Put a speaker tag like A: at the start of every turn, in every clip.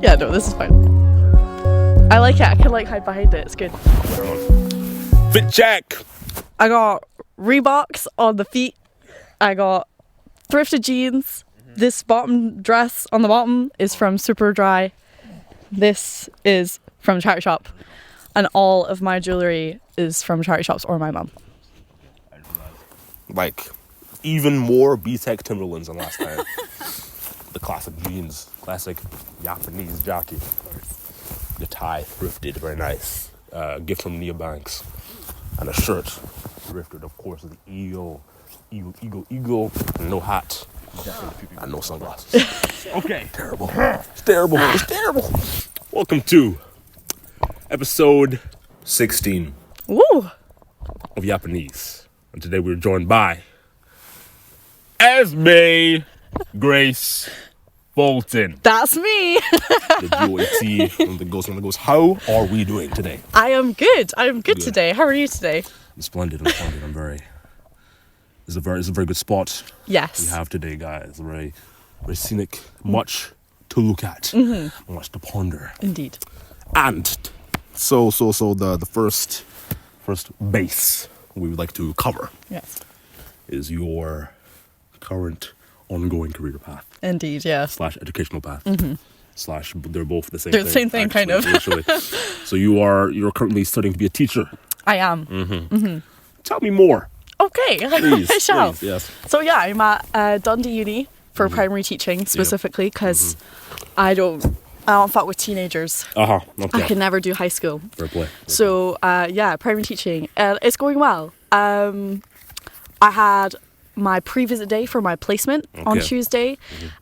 A: Yeah, no, this is fine. I like it. I can like hide behind it. It's good.
B: Fit check.
A: I got Reeboks on the feet. I got thrifted jeans. This bottom dress on the bottom is from Superdry. This is from charity shop. And all of my jewellery is from charity shops or my mum.
B: Like, even more B-Tech Timberlands than last time. The classic jeans, classic Japanese jacket. The tie, thrifted, very nice. Gift from Nia Banks. And a shirt, thrifted, of course, the eagle. And no hat. And no sunglasses. Okay. Terrible. It's terrible. It's terrible. Welcome to episode 16
A: Woo!
B: of Japanese. And today we're joined by Esme Grace Fulton.
A: That's me.
B: The G-O-A-T from the Ghost. How are we doing today?
A: I am good. Today. How are you today?
B: I'm splendid. I'm very... It's a very good spot
A: Yes.
B: we have today, guys. Very scenic. Much to look at. Much to ponder.
A: Indeed.
B: And so the first base we would like to cover
A: Yes.
B: is your current ongoing career path
A: Indeed, yeah.
B: / educational path / they're both the same
A: They're
B: thing.
A: the same thing, kind of.
B: Literally. So you're currently studying to be a teacher.
A: I am.
B: Tell me more,
A: Okay,
B: please.
A: I shall.
B: Please, yes.
A: So yeah, I'm at Dundee Uni for primary teaching specifically because I don't fuck with teenagers.
B: Okay.
A: I can never do high school.
B: Fair play.
A: So yeah, primary teaching. It's going well. I had my pre-visit day for my placement on Tuesday,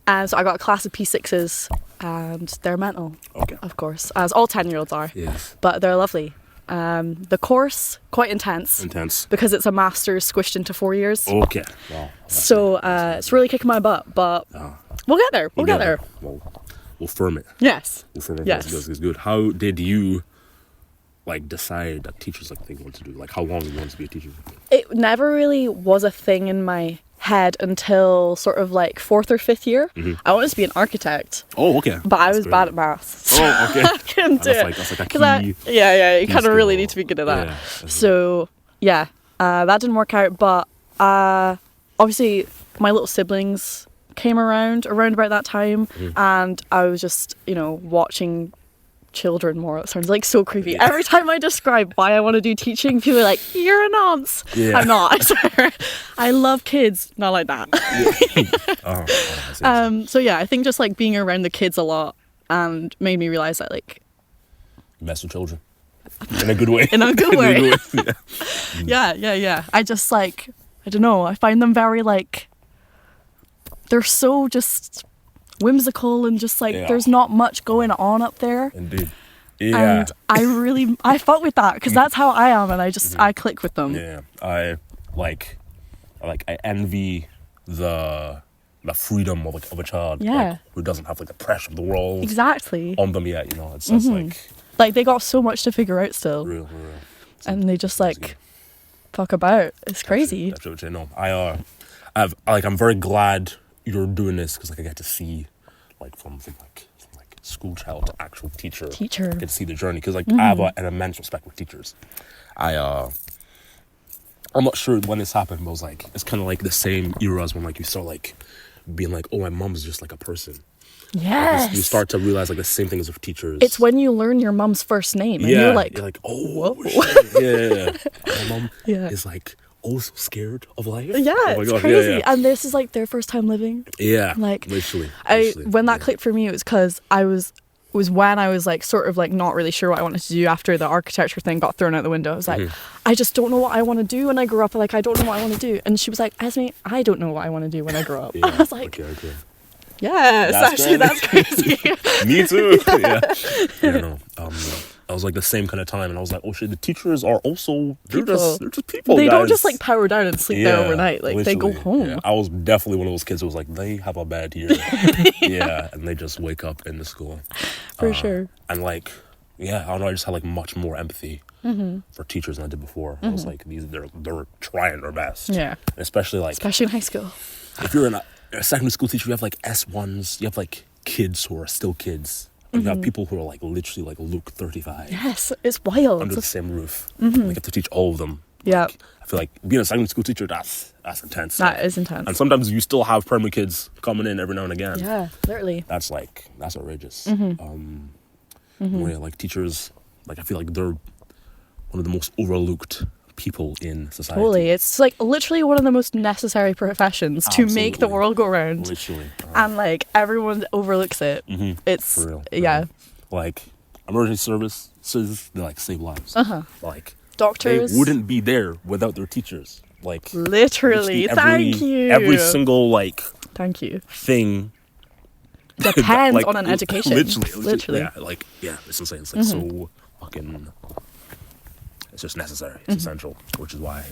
A: and so I got a class of P6s, and they're mental, of course, as all 10-year-olds are.
B: Yes.
A: But they're lovely. The course, quite intense. Because it's a master's squished into 4 years.
B: Okay. Wow.
A: So it's really kicking my butt, but we'll get there. We'll get there.
B: We'll firm it.
A: Yes.
B: We'll firm it.
A: Yes.
B: It's good. How did you decide that teachers thing you want to do? Like, how long you want to be a teacher?
A: It never really was a thing in my head until sort of like 4th or 5th year. I wanted to be an architect.
B: Oh, okay.
A: But I was bad at maths. So
B: Oh, okay.
A: I couldn't do it.
B: That's like a key.
A: You kind of really need to be good at that.
B: Yeah,
A: so yeah, that didn't work out. But obviously my little siblings came around about that time, and I was just watching children more. It sounds like so creepy. Every time I describe why I want to do teaching, people are like, "You're a nonce." Yeah. I'm not. I swear. I love kids, not like that. So yeah, I think just like being around the kids a lot and made me realize that like
B: mess with children in a good way.
A: In a good way. Yeah. I just like, I don't know. I find them very like, they're so just whimsical and just like there's not much going on up there.
B: Indeed. Yeah.
A: And I fuck with that because that's how I am, and I click with them.
B: Yeah. I envy the freedom of a child.
A: Yeah.
B: Who doesn't have the pressure of the world
A: exactly
B: on them yet. It's like
A: they got so much to figure out still.
B: Real.
A: And they just fuck about. It's crazy.
B: Absolutely. No. I'm very glad you're doing this because I get to see from school child to actual teacher. I get to see the journey because I have an immense respect for teachers. I'm not sure when this happened, but it's kind of like the same era as when you start being oh, my mom's just a person.
A: Yes.
B: You start to realize the same thing as with teachers.
A: It's when you learn your mom's first name and you're like,
B: oh,
A: whoa.
B: Shit. Yeah. My mom is so scared of life.
A: Yeah, it's crazy. Yeah. And this is their first time living.
B: Yeah.
A: Literally. When that clicked for me, it was because I was was when I was like sort of like not really sure what I wanted to do after the architecture thing got thrown out the window. I was like, I just don't know what I want to do when I grow up. Like, I don't know what I want to do. And she was like, Esme, I don't know what I want to do when I grow up. I was like,
B: okay.
A: Yes, that's crazy.
B: Me too. Yeah. No. I was like the same kind of time, and I was like, oh shit, the teachers are also they're just people.
A: They
B: guys.
A: don't just like power down and sleep there overnight. Like they go home.
B: Yeah. I was definitely one of those kids who was like, they have a bad year. Yeah, and they just wake up in the school.
A: For sure.
B: And like, yeah, I don't know. I just had like much more empathy for teachers than I did before. I was like, they're trying their best.
A: Yeah.
B: And especially in high school. If you're a secondary school teacher, you have like S1s, you have like kids who are still kids. And you have people who are like literally like Luke 35.
A: Yes, it's wild.
B: Under the same roof. Like you have to teach all of them.
A: Yeah.
B: Like, I feel like being a secondary school teacher, that's intense.
A: That is intense.
B: And sometimes you still have primary kids coming in every now and again.
A: Yeah, literally.
B: That's outrageous. Where like teachers, like I feel like they're one of the most overlooked people in society.
A: Totally. It's like literally one of the most necessary professions to make the world go round.
B: Literally.
A: And like everyone overlooks it. It's
B: for real.
A: yeah.
B: Like emergency services, they like save lives. Like
A: doctors,
B: they wouldn't be there without their teachers. Like
A: literally. Thank you.
B: Every single like
A: thank you
B: thing
A: depends
B: like,
A: on an education. Literally.
B: Yeah, it's insane. It's like so fucking. It's just necessary. It's essential, which is why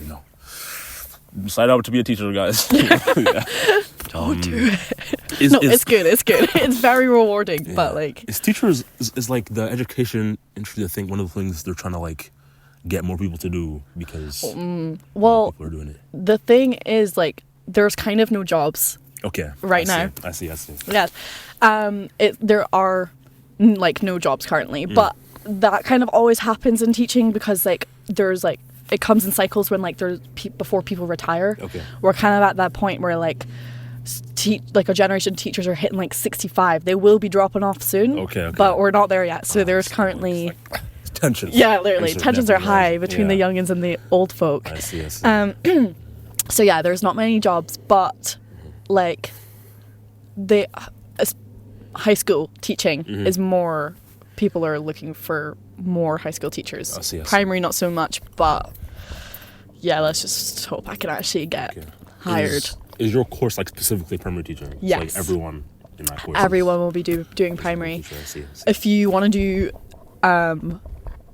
B: decide out to be a teacher, guys.
A: Don't do it. It's good. It's good. It's very rewarding. But like,
B: is teachers is like the education industry. I think one of the things they're trying to like get more people to do because people are doing it.
A: The thing is like there's kind of no jobs.
B: Okay.
A: Right now.
B: I see.
A: Yes. There are like no jobs currently, but that kind of always happens in teaching because like there's like it comes in cycles when like there's before people retire.
B: Okay.
A: We're kind of at that point where like like a generation of teachers are hitting like 65. They will be dropping off soon. Okay. But we're not there yet. So there's currently
B: tensions.
A: Yeah, literally tensions are high between the youngins and the old folk.
B: I see.
A: So yeah, there's not many jobs, but like high school teaching is more. People are looking for more high school teachers.
B: I see.
A: Primary, not so much, but yeah, let's just hope I can actually get hired.
B: Is your course like specifically primary teaching?
A: Yes.
B: Like everyone in that course?
A: Everyone will be doing primary.
B: I see.
A: If you want to do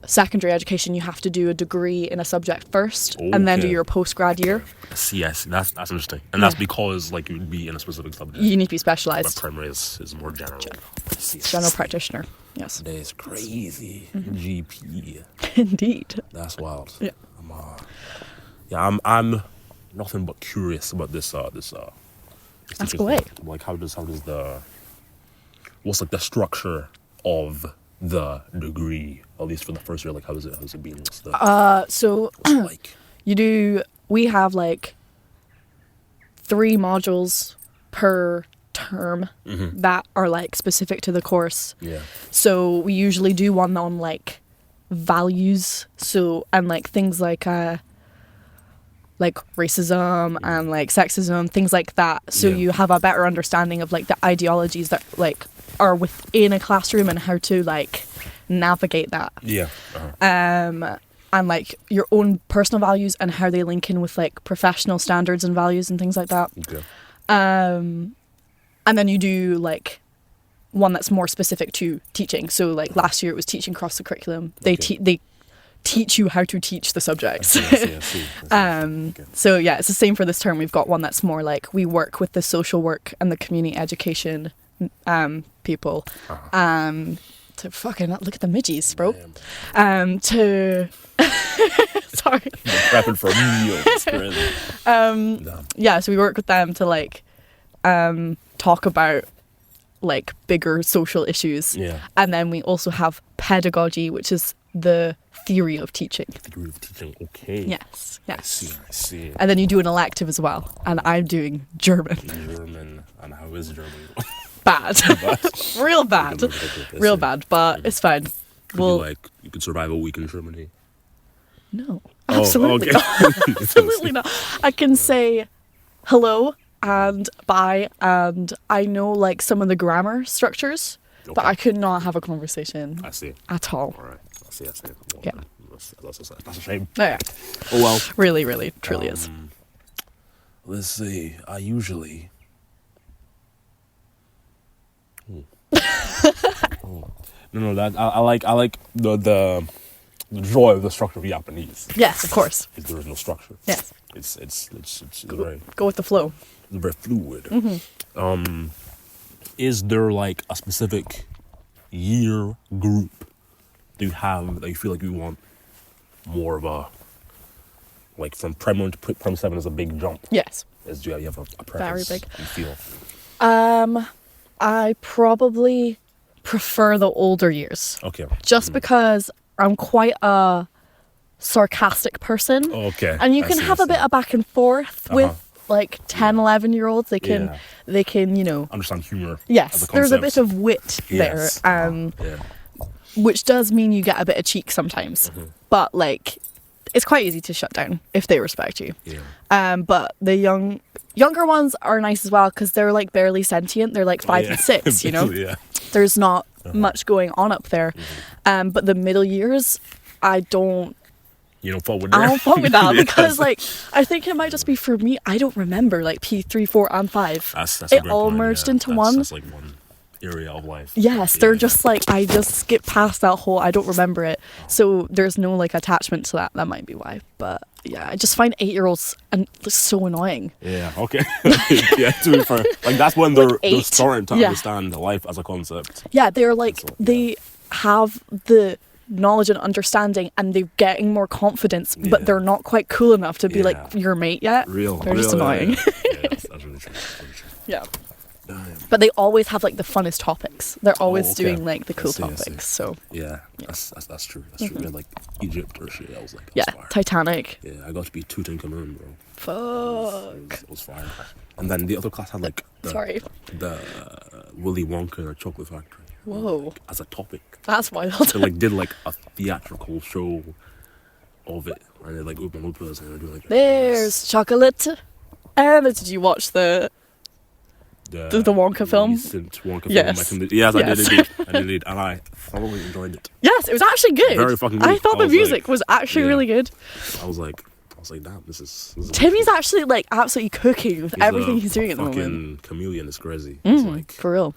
A: secondary education, you have to do a degree in a subject first and then do your post-grad year.
B: I see. That's interesting. And that's because like you would be in a specific subject.
A: You need to be specialised.
B: But primary is more general.
A: General practitioner. Yes.
B: That is crazy. GP.
A: Indeed.
B: That's wild.
A: Yeah.
B: I'm nothing but curious about this
A: Ask away.
B: Like what's like the structure of the degree, at least for the first year, like how's it been?
A: So
B: like
A: we have like 3 modules per term that are like specific to the course.
B: Yeah.
A: So we usually do one on like values, and like things like racism and like sexism, things like that. So you have a better understanding of like the ideologies that like are within a classroom and how to like navigate that.
B: Yeah.
A: And like your own personal values and how they link in with like professional standards and values and things like that.
B: Okay.
A: And then you do like one that's more specific to teaching. So like last year it was teaching across the curriculum. They teach you how to teach the subjects.
B: I see.
A: So yeah, it's the same for this term. We've got one that's more like we work with the social work and the community education people to fucking look at the midgies, bro. To sorry,
B: prepping for meals.
A: Yeah, so we work with them to like talk about like bigger social issues.
B: Yeah.
A: And then we also have pedagogy, which is the theory of teaching.
B: Theory of teaching, okay.
A: Yes.
B: I see.
A: And then you do an elective as well. And I'm doing German.
B: And how is German?
A: Bad. Real bad. Real bad, but it's fine.
B: You could survive a week in Germany.
A: No. Absolutely
B: okay.
A: not. Absolutely not. I can say hello and bye, and I know like some of the grammar structures.
B: Okay.
A: But I could not have a conversation
B: I see.
A: at all.
B: All right. I see. Well,
A: Yeah.
B: That's a shame.
A: Yeah.
B: Oh well.
A: Really, really, truly is.
B: Let's see. I usually. No. That I like the joy of the structure of Japanese.
A: Yes, of course.
B: Is there is no structure.
A: Yes.
B: It's very
A: Go with the flow.
B: very fluid. Is there like a specific year group that you have that you feel like you want more of a, like from Prem 1 to Prem 7 is a big jump?
A: Yes.
B: Do you have a preference?
A: Very big.
B: You feel?
A: I probably prefer the older years.
B: Okay.
A: Just because I'm quite a sarcastic person.
B: Okay.
A: And you
B: I
A: can
B: see,
A: have
B: I
A: a bit
B: see.
A: of back and forth with like 10, 11-year-olds. They can, you know.
B: Understand humor.
A: Yes,
B: as a
A: there's a
B: concept.
A: bit of wit
B: Yes.
A: there.
B: Yeah.
A: Which does mean you get a bit of cheek sometimes. But like, it's quite easy to shut down if they respect you.
B: Yeah.
A: But the younger ones are nice as well because they're like barely sentient. They're like 5 and 6, you know.
B: Yeah.
A: There's not much going on up there. But the middle years, I don't
B: fuck with
A: that because like I think it might just be for me. I don't remember like P3, 4, and 5.
B: That's a
A: it
B: great
A: all
B: point,
A: merged
B: yeah.
A: into one.
B: That's like one area of life.
A: Yes, they're just like, I just skip past that whole, I don't remember it. So there's no like attachment to that. That might be why. But yeah, I just find 8-year-olds so annoying.
B: Yeah, okay. Yeah, to be fair. Like that's when they're starting to understand life as a concept.
A: Yeah, they're like, they have the knowledge and understanding and they're getting more confidence, but they're not quite cool enough to be like your mate yet. They're just annoying.
B: Yeah, that's really true.
A: Yeah. But they always have like the funnest topics. They're always doing like the cool
B: I see.
A: topics. So
B: yeah, that's true. That's true. Yeah, like Egypt or shit. I was like,
A: yeah,
B: fire.
A: Titanic.
B: Yeah, I got to be Tutankhamun, bro.
A: Fuck.
B: It was fire. And then the other class had like the Willy Wonka and the Chocolate Factory.
A: Whoa.
B: Like, as a topic.
A: That's wild.
B: They like did like a theatrical show of it, and they like open up and they do like.
A: There's chocolate. And did you watch the Wonka film?
B: Recent Wonka
A: Yes.
B: film. Yes,
A: Yes.
B: I did indeed, and I thoroughly enjoyed it.
A: Yes, it was actually good.
B: Very fucking good.
A: I thought the
B: was
A: music
B: like,
A: was actually really good.
B: I was like, damn, this is
A: Timmy's actually like absolutely cooking with everything he's doing at the moment.
B: Fucking chameleon is crazy. It's like
A: For real.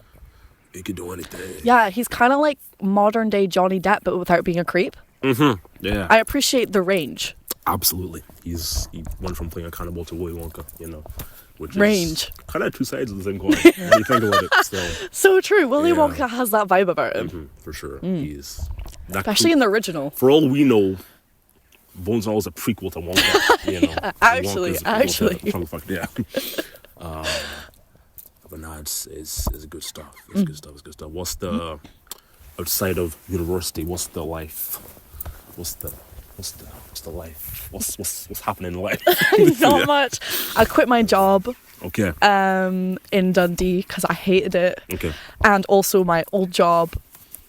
B: he could do anything.
A: Yeah, he's kind of like modern day Johnny Depp, but without being a creep.
B: Yeah.
A: I appreciate the range.
B: Absolutely. He went from playing a cannibal to Willy Wonka, which
A: Range.
B: is kind of two sides of the same coin when you think about it.
A: So true. Willy Wonka has that vibe about him.
B: For sure. He's
A: Especially in the original.
B: For all we know, Bones All is a prequel to Wonka.
A: Actually.
B: But no, it's good stuff. It's good stuff. What's the outside of university? What's the life? What's the life? What's happening in life?
A: Not much. I quit my job.
B: Okay.
A: In Dundee because I hated it.
B: Okay.
A: And also my old job,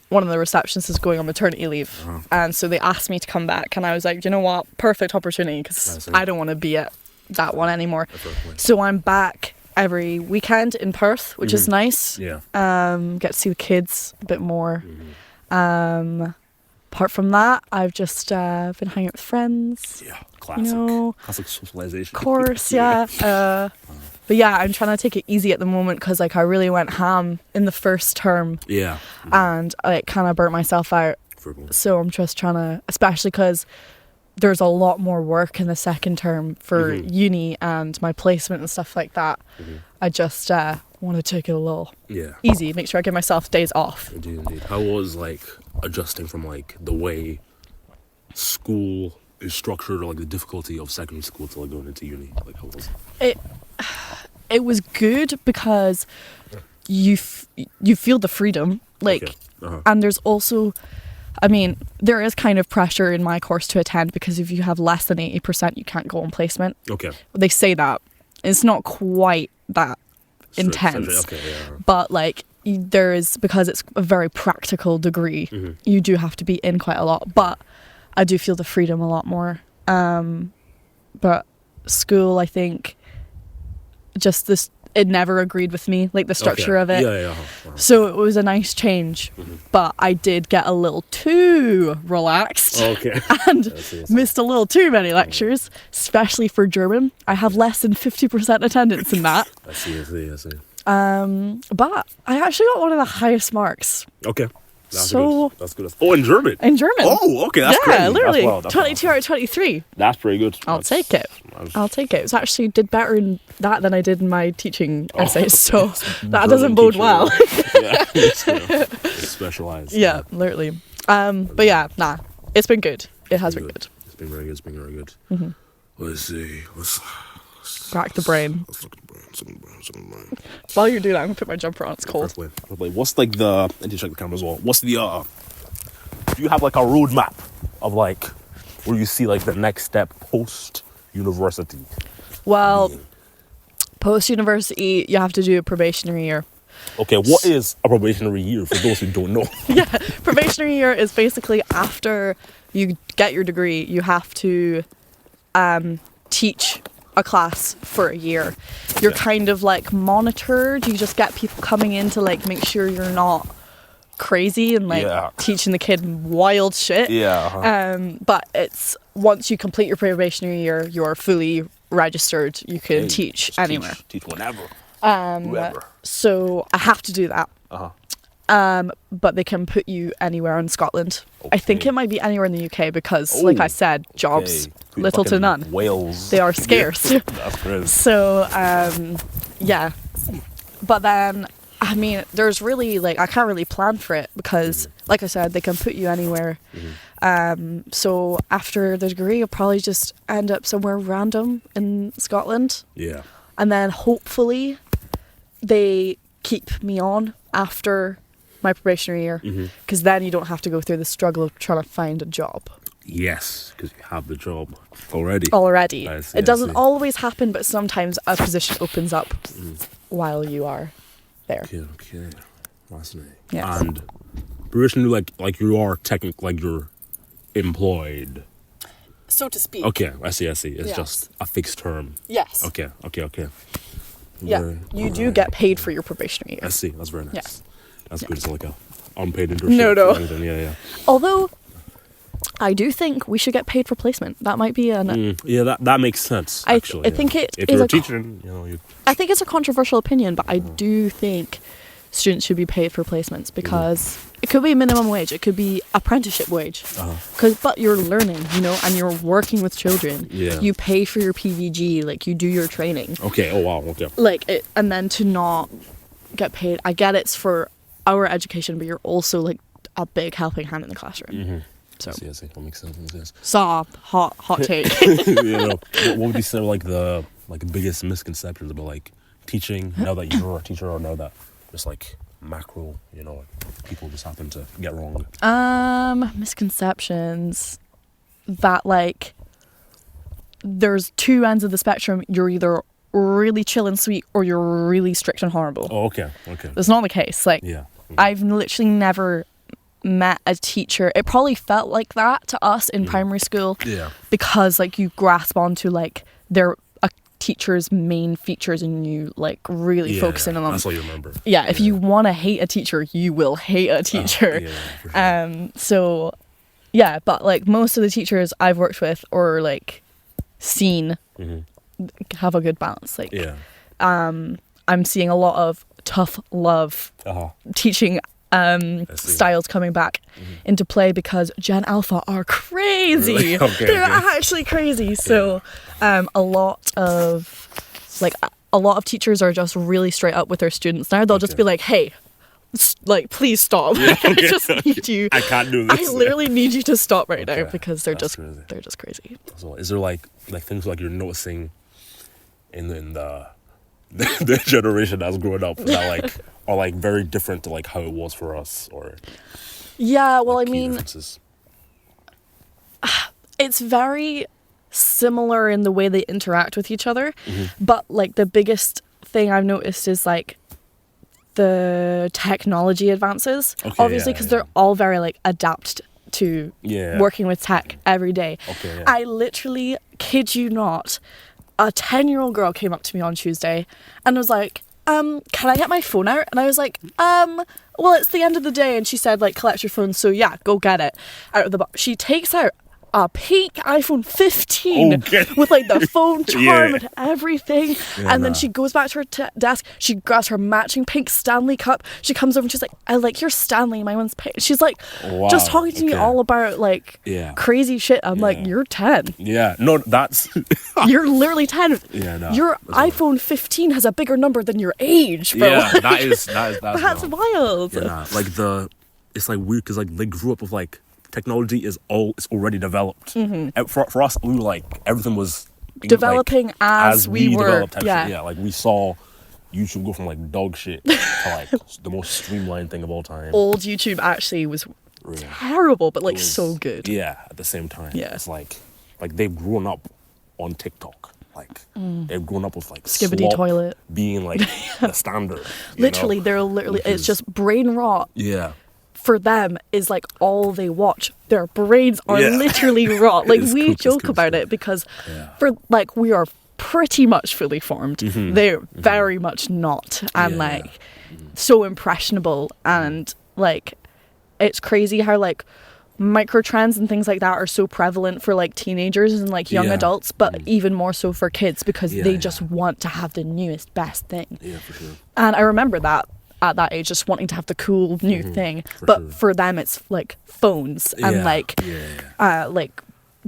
A: one of the receptionists is going on maternity leave, and so they asked me to come back, and I was like, you know what, perfect opportunity because I don't want to be at that one anymore. So I'm back every weekend in Perth, which is nice.
B: Yeah.
A: Get to see the kids a bit more. Apart from that, I've just been hanging out with friends.
B: Yeah, classic. Classic socialization.
A: Of course, yeah. But yeah, I'm trying to take it easy at the moment because like I really went ham in the first term.
B: Yeah.
A: And I kind of burnt myself out. So I'm just trying to, especially because there's a lot more work in the second term for uni and my placement and stuff like that. I just want to take it a little easy, make sure I give myself days off.
B: Indeed. How was like adjusting from like the way school is structured or like the difficulty of secondary school to like going into uni? Like how was
A: it? It was good because you feel the freedom, like, and there's also, I mean, there is kind of pressure in my course to attend because if you have less than 80%, you can't go on placement.
B: Okay.
A: They say that. It's not quite that intense. But like there is, because it's a very practical degree, you do have to be in quite a lot. But I do feel the freedom a lot more. But school, I think, just this, it never agreed with me, like the structure of it.
B: Yeah.
A: So it was a nice change, but I did get a little too relaxed
B: Okay.
A: and
B: I see.
A: missed a little too many lectures, especially for German. I have less than 50% attendance in that.
B: I see.
A: But I actually got one of the highest marks.
B: Okay. That's
A: So-
B: good. That's good. Oh, in German?
A: In German.
B: Oh, okay. That's crazy.
A: Yeah, literally.
B: That's
A: 22 out of 23.
B: That's pretty good.
A: I'll take it. I'll take it. It was actually did better in that than I did in my teaching essays, so that
B: German
A: doesn't bode
B: teacher,
A: well.
B: Yeah. It's specialized.
A: Yeah, literally. But yeah, nah, it's been good. It has been good.
B: It's been very good. Let's see. Let's
A: Rack the brain.
B: look at the brain.
A: While you do that, I'm gonna put my jumper on. It's cold.
B: Like, what's like the? I need to check the camera as well. What's the? Do you have like a roadmap of like where you see like the next step post university?
A: Well, post university, you have to do a probationary year.
B: Okay, what is a probationary year for those who don't know?
A: Yeah, probationary year is basically after you get your degree, you have to teach a class for a year. You're kind of like monitored. You just get people coming in to like make sure you're not crazy and like teaching the kid wild shit. But it's once you complete your probationary year, you're fully registered. You can teach anywhere.
B: Teach whenever.
A: Whoever. So I have to do that. But they can put you anywhere in Scotland. Okay. I think it might be anywhere in the UK because, like I said, jobs little to none.
B: Wales.
A: They are scarce.
B: Yeah. That's crazy.
A: So, yeah. But then, I mean, there's really, like, I can't really plan for it because, like I said, they can put you anywhere. So after the degree, you'll probably just end up somewhere random in Scotland.
B: Yeah.
A: And then hopefully they keep me on after my probationary year because then you don't have to go through the struggle of trying to find a job.
B: Yes, because you have the job already.
A: It doesn't always happen, but sometimes a position opens up while you are there.
B: Okay. Fascinating.
A: Yes.
B: And probationary, like you are technically, like you're employed.
A: So to speak.
B: Okay, I see. It's just a fixed term.
A: Yes.
B: Okay.
A: Yeah, you do get paid for your probationary year.
B: I see. That's very nice.
A: Yes.
B: That's good. It's like a unpaid internship.
A: No.
B: Yeah.
A: Although, I do think we should get paid for placement. That might be an...
B: Yeah, that makes sense, actually.
A: I think it
B: if
A: is
B: you're
A: a
B: a teacher, you know...
A: I think it's a controversial opinion, but I do think students should be paid for placements because it could be minimum wage, it could be apprenticeship wage. But you're learning, you know, and you're working with children.
B: Yeah.
A: You pay for your PVG, like you do your training.
B: Okay, oh wow, okay.
A: Like it, and then to not get paid, I get it's for our education, but you're also like a big helping hand in the classroom. So
B: I see. That makes sense.
A: hot take.
B: You know, what would you say like the biggest misconceptions about like teaching now that you're a teacher, or now that just like macro, you know, people just happen to get wrong?
A: Misconceptions that like there's two ends of the spectrum. You're either really chill and sweet or you're really strict and horrible.
B: Oh, okay.
A: That's not the case. Like, I've literally never met a teacher. It probably felt like that to us in primary school. Yeah. Because like you grasp onto like a teacher's main features and you like really focus in on them.
B: That's all you remember.
A: Yeah. If you want to hate a teacher, you will hate a teacher.
B: For sure.
A: So yeah, but like most of the teachers I've worked with or like seen have a good balance. Like, I'm seeing a lot of tough love teaching styles coming back into play because Gen Alpha are crazy.
B: Really?
A: They're actually crazy. So a lot of teachers are just really straight up with their students now. They'll just be like, hey, like, please stop. I just need you.
B: I can't do this.
A: I literally need you to stop right now because they're just crazy.
B: So is there like things like you're noticing in the the generation that's growing up that like are like very different to like how it was for us, or
A: well,
B: like,
A: I mean,
B: differences?
A: It's very similar in the way they interact with each other, but like the biggest thing I've noticed is like the technology advances, obviously, because they're all very like adapt to working with tech every day. I literally, kid you not, a 10-year-old girl came up to me on Tuesday and was like, can I get my phone out? And I was like, well, it's the end of the day. And she said, like, collect your phone. So yeah, go get it out of the box. She takes out a pink iPhone 15 with like the phone charm and everything. And then she goes back to her desk. She grabs her matching pink Stanley cup. She comes over and she's like, I like your Stanley. My one's pink. She's like, just talking to me all about like crazy shit. I'm like, you're 10.
B: Yeah. No, that's...
A: You're literally 10.
B: Yeah, no.
A: Your iPhone 15 has a bigger number than your age, bro.
B: Yeah, that's
A: That's wild.
B: Yeah, nah. Like it's like weird because like they grew up with like technology it's already developed. For us, we were like everything was
A: developing like, as we were.
B: Yeah, like we saw YouTube go from like dog shit to like the most streamlined thing of all time.
A: Old YouTube actually was terrible, but like so good.
B: Yeah, at the same time.
A: Yeah,
B: it's like they've grown up on TikTok. Like they've grown up with like
A: Skibbity toilet
B: being like the standard.
A: Literally, they're literally it's just brain rot.
B: Yeah.
A: For them is like all they watch. Their brains are literally rot. Like we joke about it because for like we are pretty much fully formed. They're very much not, and like so impressionable, and like it's crazy how like microtrends and things like that are so prevalent for like teenagers and like young adults, but even more so for kids because they just want to have the newest best thing.
B: Yeah, for sure.
A: And I remember that at that age, just wanting to have the cool new thing, but for them it's like phones and like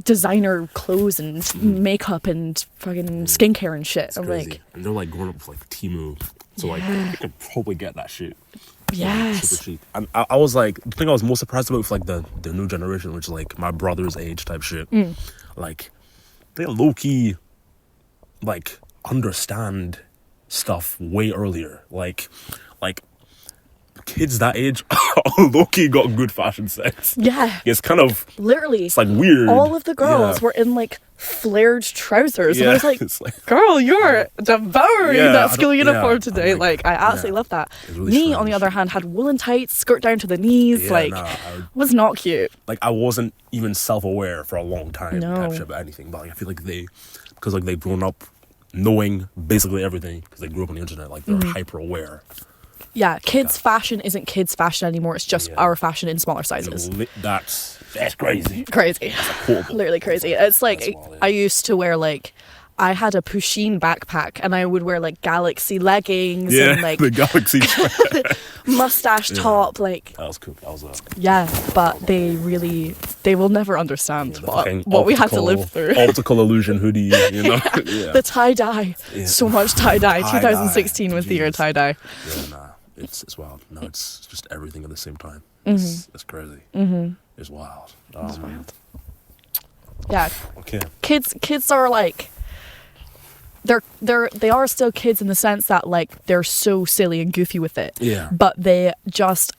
A: designer clothes and makeup and fucking skincare and shit. I'm like,
B: and they're like growing up with like Temu, so like you could probably get that shit.
A: Yes.
B: Super cheap. And I was like, the thing I was most surprised about with like the new generation, which is like my brother's age type shit, like they low-key like understand stuff way earlier. Like kids that age low-key got good fashion sense.
A: Yeah.
B: It's kind of
A: literally
B: it's like weird.
A: All of the girls were in like flared trousers. And I was like, girl, you're devouring that school uniform today. Like I absolutely love that.
B: Really
A: Me, on the other hand, had woolen tights, skirt down to the knees. Was not cute.
B: Like I wasn't even self-aware for a long time type shit about anything. But like, I feel like because like they've grown up knowing basically everything because they grew up on the internet. Like they're hyper-aware.
A: Yeah, kids' fashion isn't kids' fashion anymore. It's just our fashion in smaller sizes.
B: That's crazy.
A: Crazy.
B: That's
A: literally crazy. It's like I used to wear like I had a Pusheen backpack and I would wear like Galaxy leggings and like
B: the Galaxy
A: mustache top. Like
B: that was cool. That was
A: but they will never understand what we had to live through.
B: Optical illusion hoodie, you know.
A: The tie dye. So much tie dye. 2016 was the year tie dye.
B: Yeah, nah. It's wild. No, it's just everything at the same time. It's crazy. It's wild. It's wild.
A: Yeah.
B: Okay.
A: Kids are like they are still kids in the sense that like they're so silly and goofy with it.
B: Yeah.
A: But they just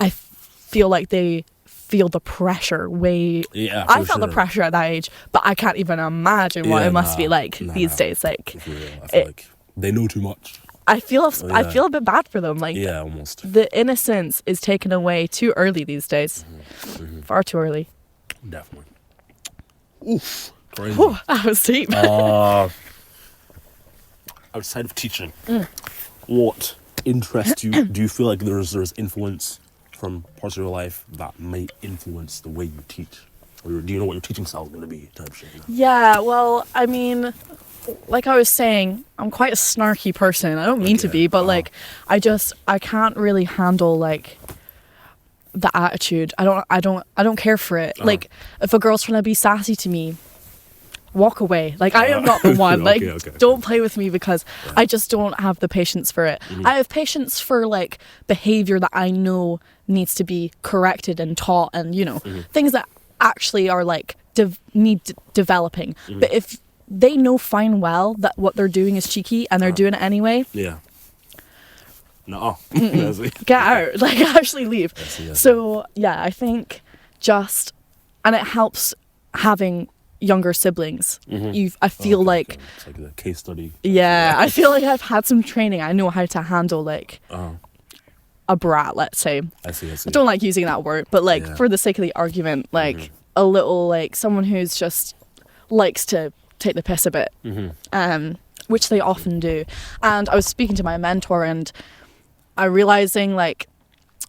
A: I feel like they feel the pressure way.
B: Yeah.
A: I felt the pressure at that age, but I can't even imagine what it must be like these days. Like
B: I feel like they know too much.
A: I feel a bit bad for them. Like
B: almost.
A: The innocence is taken away too early these days. Far too early.
B: Definitely. Oof. Crazy.
A: Whew, that was deep.
B: Outside of teaching, what interests you? Do you feel like there's influence from parts of your life that may influence the way you teach? Or do you know what your teaching style is going to be? Type shit. You know?
A: Yeah. Well, I mean, like I was saying, I'm quite a snarky person. I don't mean to be, but like, I can't really handle like the attitude. I don't care for it. Like, if a girl's trying to be sassy to me, walk away. Like, I am not the one. Like, don't play with me because I just don't have the patience for it. I have patience for like behavior that I know needs to be corrected and taught, and you know, things that actually are like need developing. But if they know fine well that what they're doing is cheeky and they're doing it anyway. Yeah.
B: No.
A: Get out. Like, actually leave. So, yeah, I think and it helps having younger siblings. I feel like...
B: It's like a case study.
A: Yeah, I feel like I've had some training. I know how to handle, like, a brat, let's say.
B: I see.
A: I don't like using that word, but, like, for the sake of the argument, like, a little, like, someone who's just likes to take the piss a bit. which they often do. And I was speaking to my mentor, and I realizing, like,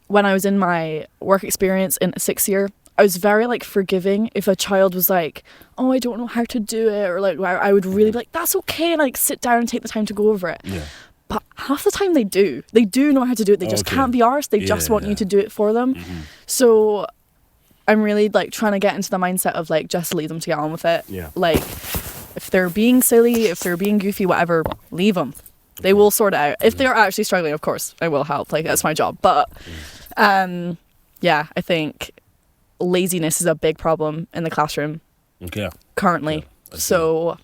A: when I was in my work experience in 6th year, I was very, like, forgiving if a child was like, oh, I don't know how to do it, or like, I would really be like, that's okay, and like sit down and take the time to go over it.
B: Yeah.
A: But half the time they do know how to do it. They just can't be arsed. They just want you to do it for them. So I'm really, like, trying to get into the mindset of, like, just leave them to get on with it.
B: Yeah.
A: Like, if they're being silly, if they're being goofy, whatever, leave them. They will sort it out. If they're actually struggling, of course, I will help. Like, that's my job. But yeah, I think laziness is a big problem in the classroom currently. Yeah, so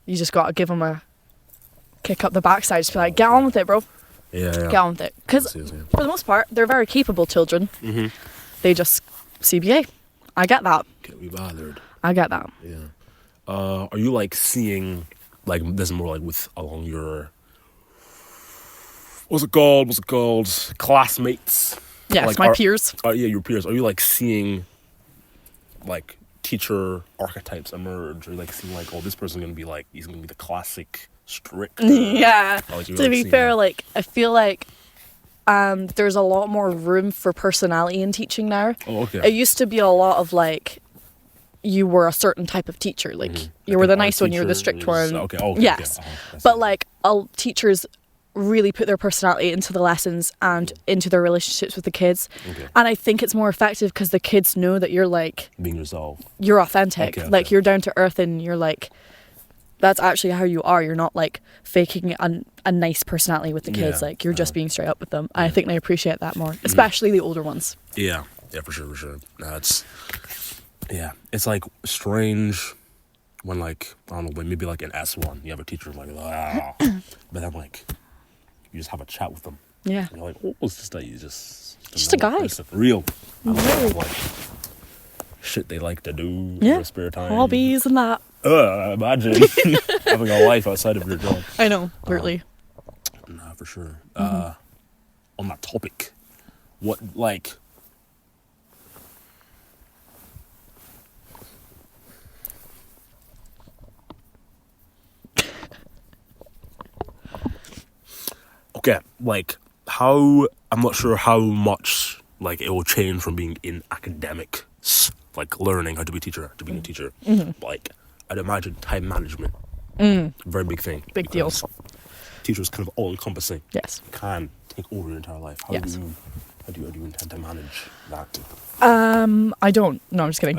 A: you just got to give them a kick up the backside. Just be like, get on with it, bro.
B: Yeah.
A: Get on with it. Because for the most part, they're very capable children. They just CBA. I get that.
B: Can't be bothered.
A: I get that.
B: Yeah. Are you, like, seeing, like, this is more like with along your, what's it called? Classmates?
A: Yes,
B: like,
A: my peers.
B: Yeah, your peers. Are you, like, seeing, like, teacher archetypes emerge? Or, like, seeing, like, oh, this person's going to be, like, he's going to be the classic strict.
A: Yeah.
B: Like,
A: to be fair, like, I feel like there's a lot more room for personality in teaching now.
B: Oh, okay.
A: It used to be a lot of, like, you were a certain type of teacher. Like, you were the nice one, you were the strict one.
B: Okay.
A: Yes. But, like, teachers really put their personality into the lessons and into their relationships with the kids. And I think it's more effective because the kids know that you're, like,
B: being yourself.
A: You're authentic. Like, you're down to earth, and you're, like, that's actually how you are. You're not, like, faking a nice personality with the kids. Like, you're just being straight up with them. I think they appreciate that more, especially the older ones.
B: Yeah, for sure. No, it's like strange when, like, I don't know, when maybe like in S1 you have a teacher like, but then, like, you just have a chat with them.
A: Yeah.
B: And you're like, oh, it's just that you just
A: a guy.
B: Person. Real. I don't know, like, shit they like to do in their spare time.
A: Hobbies and that.
B: Imagine having a life outside of your job.
A: I know, literally.
B: Nah, for sure. On that topic, what, like, okay, like, how, I'm not sure how much, like, it will change from being in academics, like, learning how to be a teacher, to being a teacher. Like, I'd imagine time management, very big thing.
A: Big deal.
B: Teachers kind of all-encompassing.
A: Yes.
B: Can take over your entire life. How do you intend to manage that?
A: I don't. No, I'm just kidding.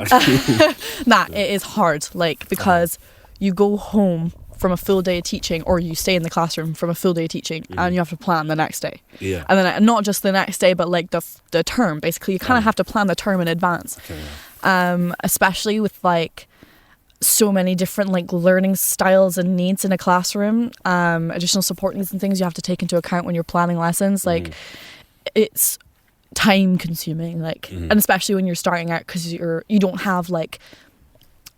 A: Nah, it is hard, like, because you go home from a full day of teaching, or you stay in the classroom from a full day of teaching, and you have to plan the next day.
B: Yeah.
A: And then not just the next day, but, like, the term. Basically, you kind of have to plan the term in advance.
B: Okay.
A: Especially with, like, so many different, like, learning styles and needs in a classroom, additional support needs and things you have to take into account when you're planning lessons. Like, it's time consuming, like, and especially when you're starting out, because you don't have, like,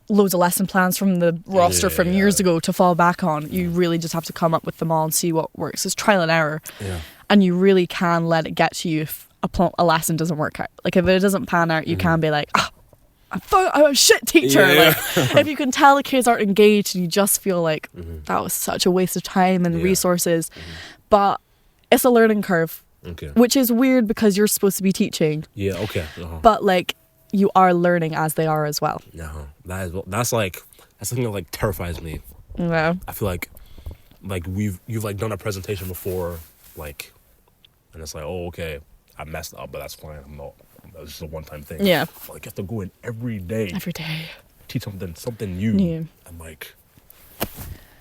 A: loads of lesson plans from the roster from years ago to fall back on. You really just have to come up with them all and see what works. It's trial and error. And you really can let it get to you if a lesson doesn't work out. Like, if it doesn't pan out, you can be like, I'm a shit teacher. Like, if you can tell the kids aren't engaged, and you just feel like that was such a waste of time and resources. But it's a learning curve, which is weird because you're supposed to be teaching. But, like, you are learning as they are as well.
B: That's something that, like, terrifies me.
A: Yeah.
B: I feel like you've like done a presentation before, like, and it's like, oh, okay, I messed up, but that's fine. That was just a one-time thing.
A: Yeah.
B: But, like, you have to go in every day. Teach something new. And, like,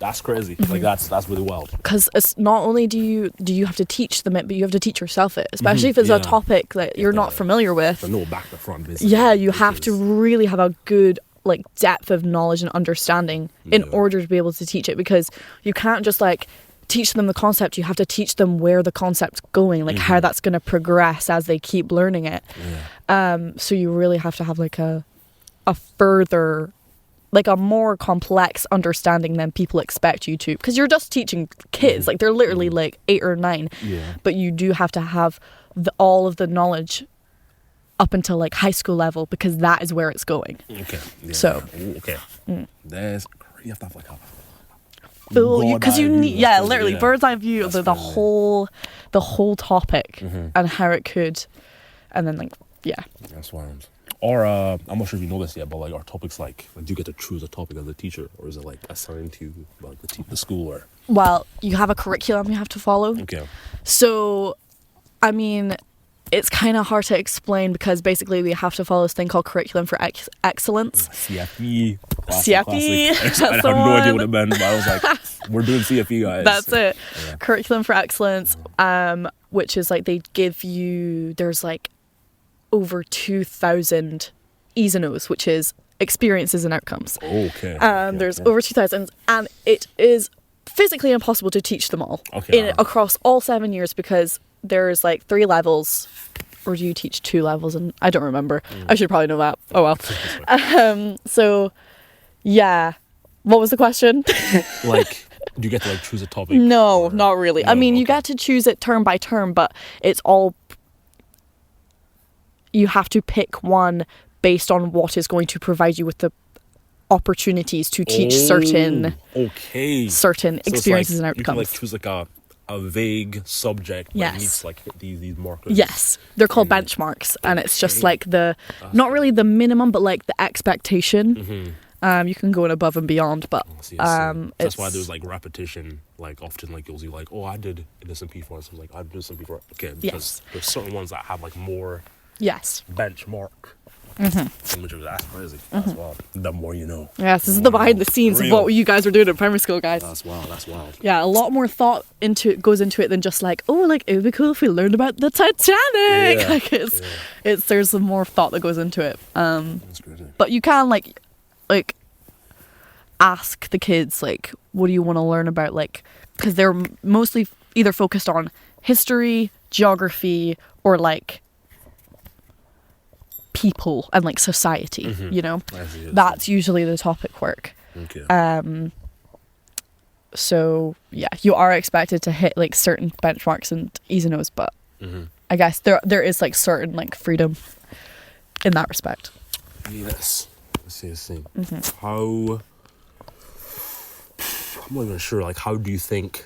B: that's crazy. Like, that's really wild.
A: Because it's not only do you have to teach them it, but you have to teach yourself it, especially if it's a topic that you're not familiar with.
B: No back to front, basically.
A: Yeah, you have to really have a good, like, depth of knowledge and understanding in order to be able to teach it, because you can't just, like, teach them the concept. You have to teach them where the concept's going, like, how that's going to progress as they keep learning it. So you really have to have, like, a further, like, a more complex understanding than people expect you to, because you're just teaching kids, like, they're literally like 8 or 9, but you do have to have all of the knowledge up until, like, high school level, because that is where it's going. So
B: there's, you have to have, like,
A: full you because you
B: Bird's eye
A: need
B: view,
A: yeah
B: that's
A: literally
B: yeah.
A: bird's eye view of
B: That's
A: the
B: crazy.
A: whole topic
B: Mm-hmm.
A: and how it could, and then like yeah.
B: That's wild. Or I'm not sure if you know this yet, but like our topics like do you get to choose a topic as a teacher, or is it like assigned to like the school or?
A: Well, you have a curriculum you have to follow.
B: Okay.
A: So, I mean, it's kind of hard to explain because basically we have to follow this thing called curriculum for excellence.
B: CFE.
A: CFE,
B: I
A: that's
B: had
A: the
B: no idea
A: one.
B: what it meant, but I was like, we're doing CFE, guys.
A: That's it.
B: Yeah.
A: Curriculum for excellence, which is like they give you, there's like over 2,000 E's and O's, which is experiences and outcomes.
B: Okay.
A: There's over 2,000, and it is physically impossible to teach them all across all 7 years because there's like 3 levels, or do you teach 2 levels? And I don't remember. I should probably know that. Oh well. So, yeah. What was the question?
B: Like, do you get to like choose a topic?
A: No,
B: or-
A: not really. I
B: No,
A: mean, you
B: okay.
A: get to choose it term by term, but it's all. You have to pick one based on what is going to provide you with the opportunities to teach certain
B: Okay.
A: certain
B: So it's
A: experiences
B: like,
A: and
B: you can like
A: outcomes.
B: choose like a vague subject.
A: Yes.
B: That needs to like hit these markers.
A: Yes, they're called
B: Mm.
A: benchmarks, and it's just
B: Okay.
A: like the not really the minimum, but like the expectation.
B: Mm-hmm.
A: You can go in above and beyond, but
B: I see. That's
A: it's
B: why there's like repetition. Like often, like you'll see like, oh, I did this in P4. So like I did this in P4. Okay, because
A: Yes.
B: there's certain ones that have like more
A: yes,
B: benchmark. Which is that's crazy. That's wild. The more you know.
A: yes. This is the behind the scenes of
B: Real.
A: what you guys were doing in primary school, guys.
B: That's wild. That's wild.
A: Yeah, a lot more thought goes into it than just like, oh, like it would be cool if we learned about the Titanic.
B: Yeah,
A: Like it's there's some more thought that goes into it.
B: That's crazy.
A: But you can like ask the kids like, what do you want to learn about? Like, because they're mostly either focused on history, geography, or like people and like society. You know,
B: I see, I see.
A: that's usually the topic work.
B: Okay.
A: So yeah, you are expected to hit like certain benchmarks and E's and O's, but
B: Mm-hmm.
A: I guess there is like certain like freedom in that respect.
B: Yes. Let's see.
A: Mm-hmm.
B: How? I'm not even sure. Like, how do you think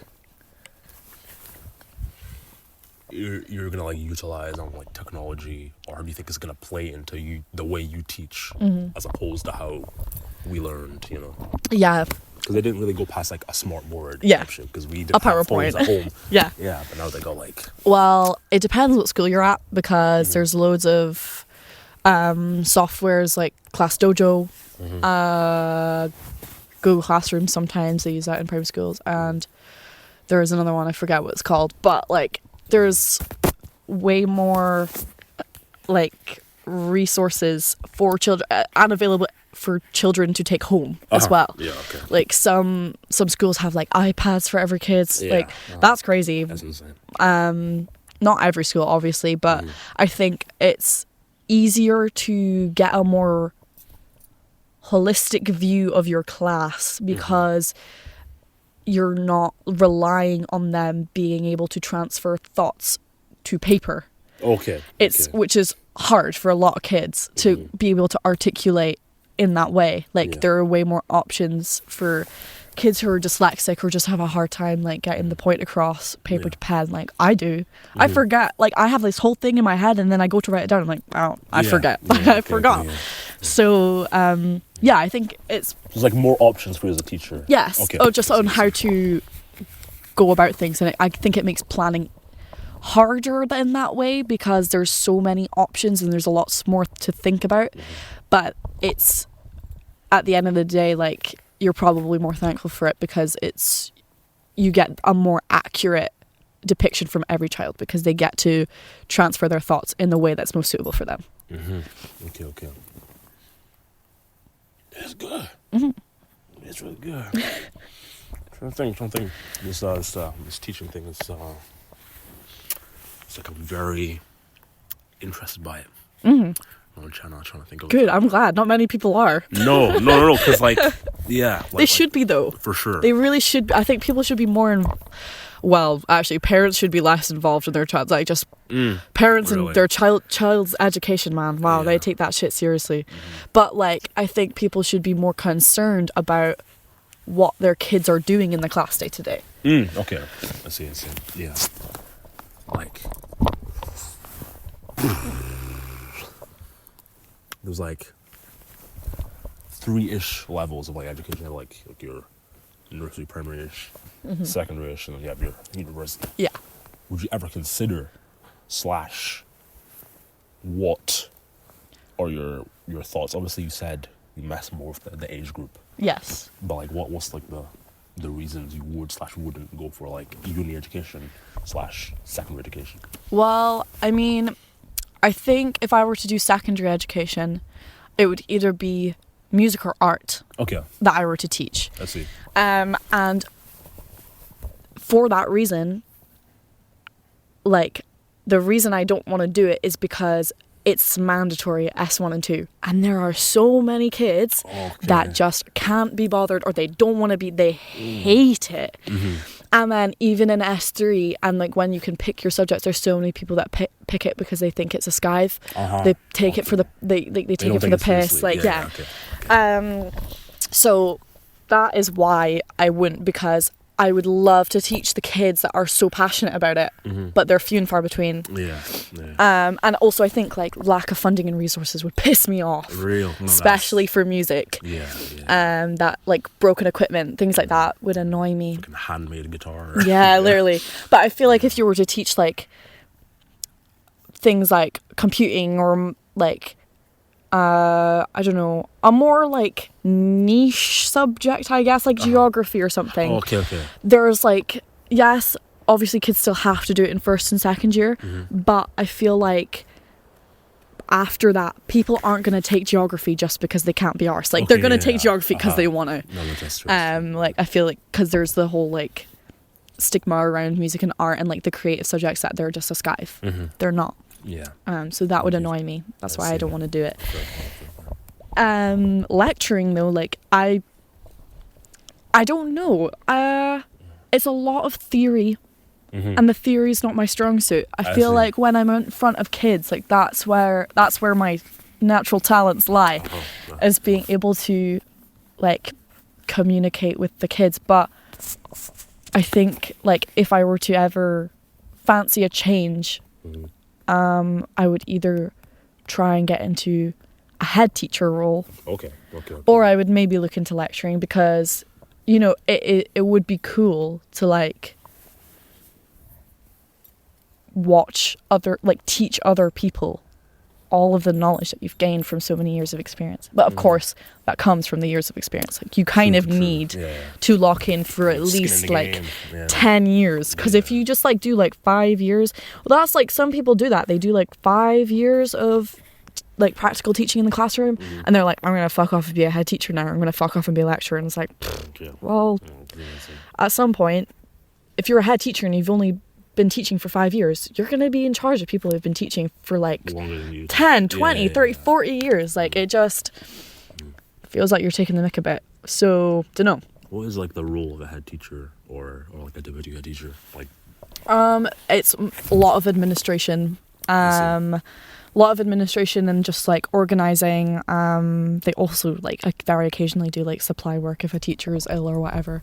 B: you're gonna like utilize on like technology, or how do you think it's gonna play into the way you teach, as opposed to how we learned? You know,
A: Yeah,
B: because they didn't really go past like a smart board.
A: Yeah.
B: Because we didn't
A: A
B: have phones
A: PowerPoint.
B: at home.
A: yeah.
B: Yeah, but now they go like.
A: Well, it depends what school you're at because there's loads of softwares like Class Dojo, Google Classroom. Sometimes they use that in private schools, and there is another one I forget what it's called. But like, there's way more like resources for children and available for children to take home as well.
B: Yeah. Okay.
A: Like some schools have like iPads for every kid.
B: Yeah,
A: Like that's crazy.
B: That's insane.
A: Not every school obviously, but I think it's easier to get a more holistic view of your class because you're not relying on them being able to transfer thoughts to paper.
B: Okay.
A: It's
B: okay.
A: which is hard for a lot of kids to be able to articulate in that way. Like
B: Yeah.
A: there are way more options for kids who are dyslexic or just have a hard time like getting the point across paper to pen like I do. I forget. Like I have this whole thing in my head and then I go to write it down. I'm like, oh, I
B: Yeah.
A: forget.
B: Yeah,
A: I
B: okay,
A: forgot.
B: yeah.
A: So yeah, I think it's
B: There's like more options for you as a teacher.
A: yes.
B: Okay.
A: Oh, just on how to go about things, and I think it makes planning harder in that way because there's so many options and there's a lot more to think about. But it's at the end of the day, like you're probably more thankful for it because it's you get a more accurate depiction from every child because they get to transfer their thoughts in the way that's most suitable for them.
B: Okay. It's good. It's really good. Trying to think. This teaching thing is it's like I'm very interested by it. I'm trying to think of
A: Good, I'm glad. Not many people are.
B: No, because like, yeah. Like,
A: They should be though.
B: for sure.
A: They really should. I think people should be more. Well, actually, parents should be less involved in their child. Like just parents
B: Really?
A: and their child's education. Man, wow, they
B: Yeah.
A: take that shit seriously. But like, I think people should be more concerned about what their kids are doing in the class day to day.
B: Okay. I see. Yeah. Like, there's like 3-ish levels of like education. Like your nursery, primary-ish, secondary-ish, and then you have your university.
A: Yeah.
B: Would you ever consider / what are your thoughts? Obviously, you said you mess more with the age group.
A: Yes.
B: But like, what's like the reasons you would / wouldn't go for like uni education / secondary education?
A: Well, I mean, I think if I were to do secondary education, it would either be music or art
B: Okay.
A: that I were to teach.
B: I see.
A: And for that reason, like, the reason I don't want to do it is because it's mandatory at S1 and 2. And there are so many kids that just can't be bothered, or they don't want to be, they hate it. And then even in S3, and like when you can pick your subjects, there's so many people that pick it because they think it's a skive. They take it for the, they take it for the piss. Like, yeah. So that is why I wouldn't, because I would love to teach the kids that are so passionate about it, but they're few and far between.
B: Yeah.
A: And also I think like lack of funding and resources would piss me off. Especially for music.
B: Yeah.
A: That like broken equipment, things like that would annoy me.
B: Like a handmade guitar.
A: Yeah, literally. But I feel like if you were to teach like things like computing or like I don't know, a more like niche subject, I guess, like geography or something.
B: Okay.
A: There's like, yes, obviously kids still have to do it in first and second year, but I feel like after that, people aren't going to take geography just because they can't be arsed. Like, they're going to take geography because they want to.
B: No, that's true.
A: Like, I feel like, because there's the whole like stigma around music and art and like the creative subjects that they're just a skive. They're not.
B: Yeah.
A: So that would annoy me. That's why I don't want to do it. Lecturing though, like I don't know. It's a lot of theory, and the theory is not my strong suit. I feel like when I'm in front of kids, like that's where my natural talents lie, is being able to like communicate with the kids. But I think like if I were to ever fancy a change, I would either try and get into a head teacher role, or I would maybe look into lecturing, because you know it would be cool to like teach other people all of the knowledge that you've gained from so many years of experience. But of course that comes from the years of experience. Like you kind of need to lock in for at least like 10 years, because if you just like do like 5 years, well, that's like, some people do that, they do like 5 years of like practical teaching in the classroom, and they're like, I'm gonna fuck off and be a head teacher now, I'm gonna fuck off and be a lecturer. And it's like, well, at some point, if you're a head teacher and you've only been teaching for 5 years, you're going to be in charge of people who've been teaching for like 10, 20, 30, 40 years. Like, it just feels like you're taking the mick a bit. So, dunno.
B: What is like the role of a head teacher or like a deputy head teacher? Like,
A: it's a lot of administration. A lot of administration and just like organizing. They also like very occasionally do like supply work if a teacher is ill or whatever.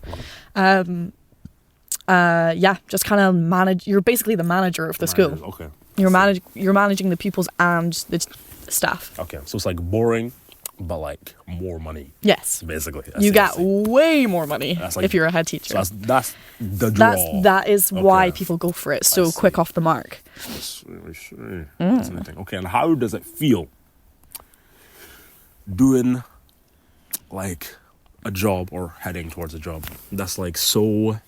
A: Just kind of manage. You're basically the manager of the school.
B: Okay.
A: You're managing the pupils and the staff.
B: Okay, so it's like boring, but like more money.
A: Yes.
B: Basically.
A: You get way more money if you're a head teacher.
B: So that's the draw.
A: That is why people go for it so quick off the mark.
B: That's interesting. Okay, and how does it feel doing like a job or heading towards a job that's like so,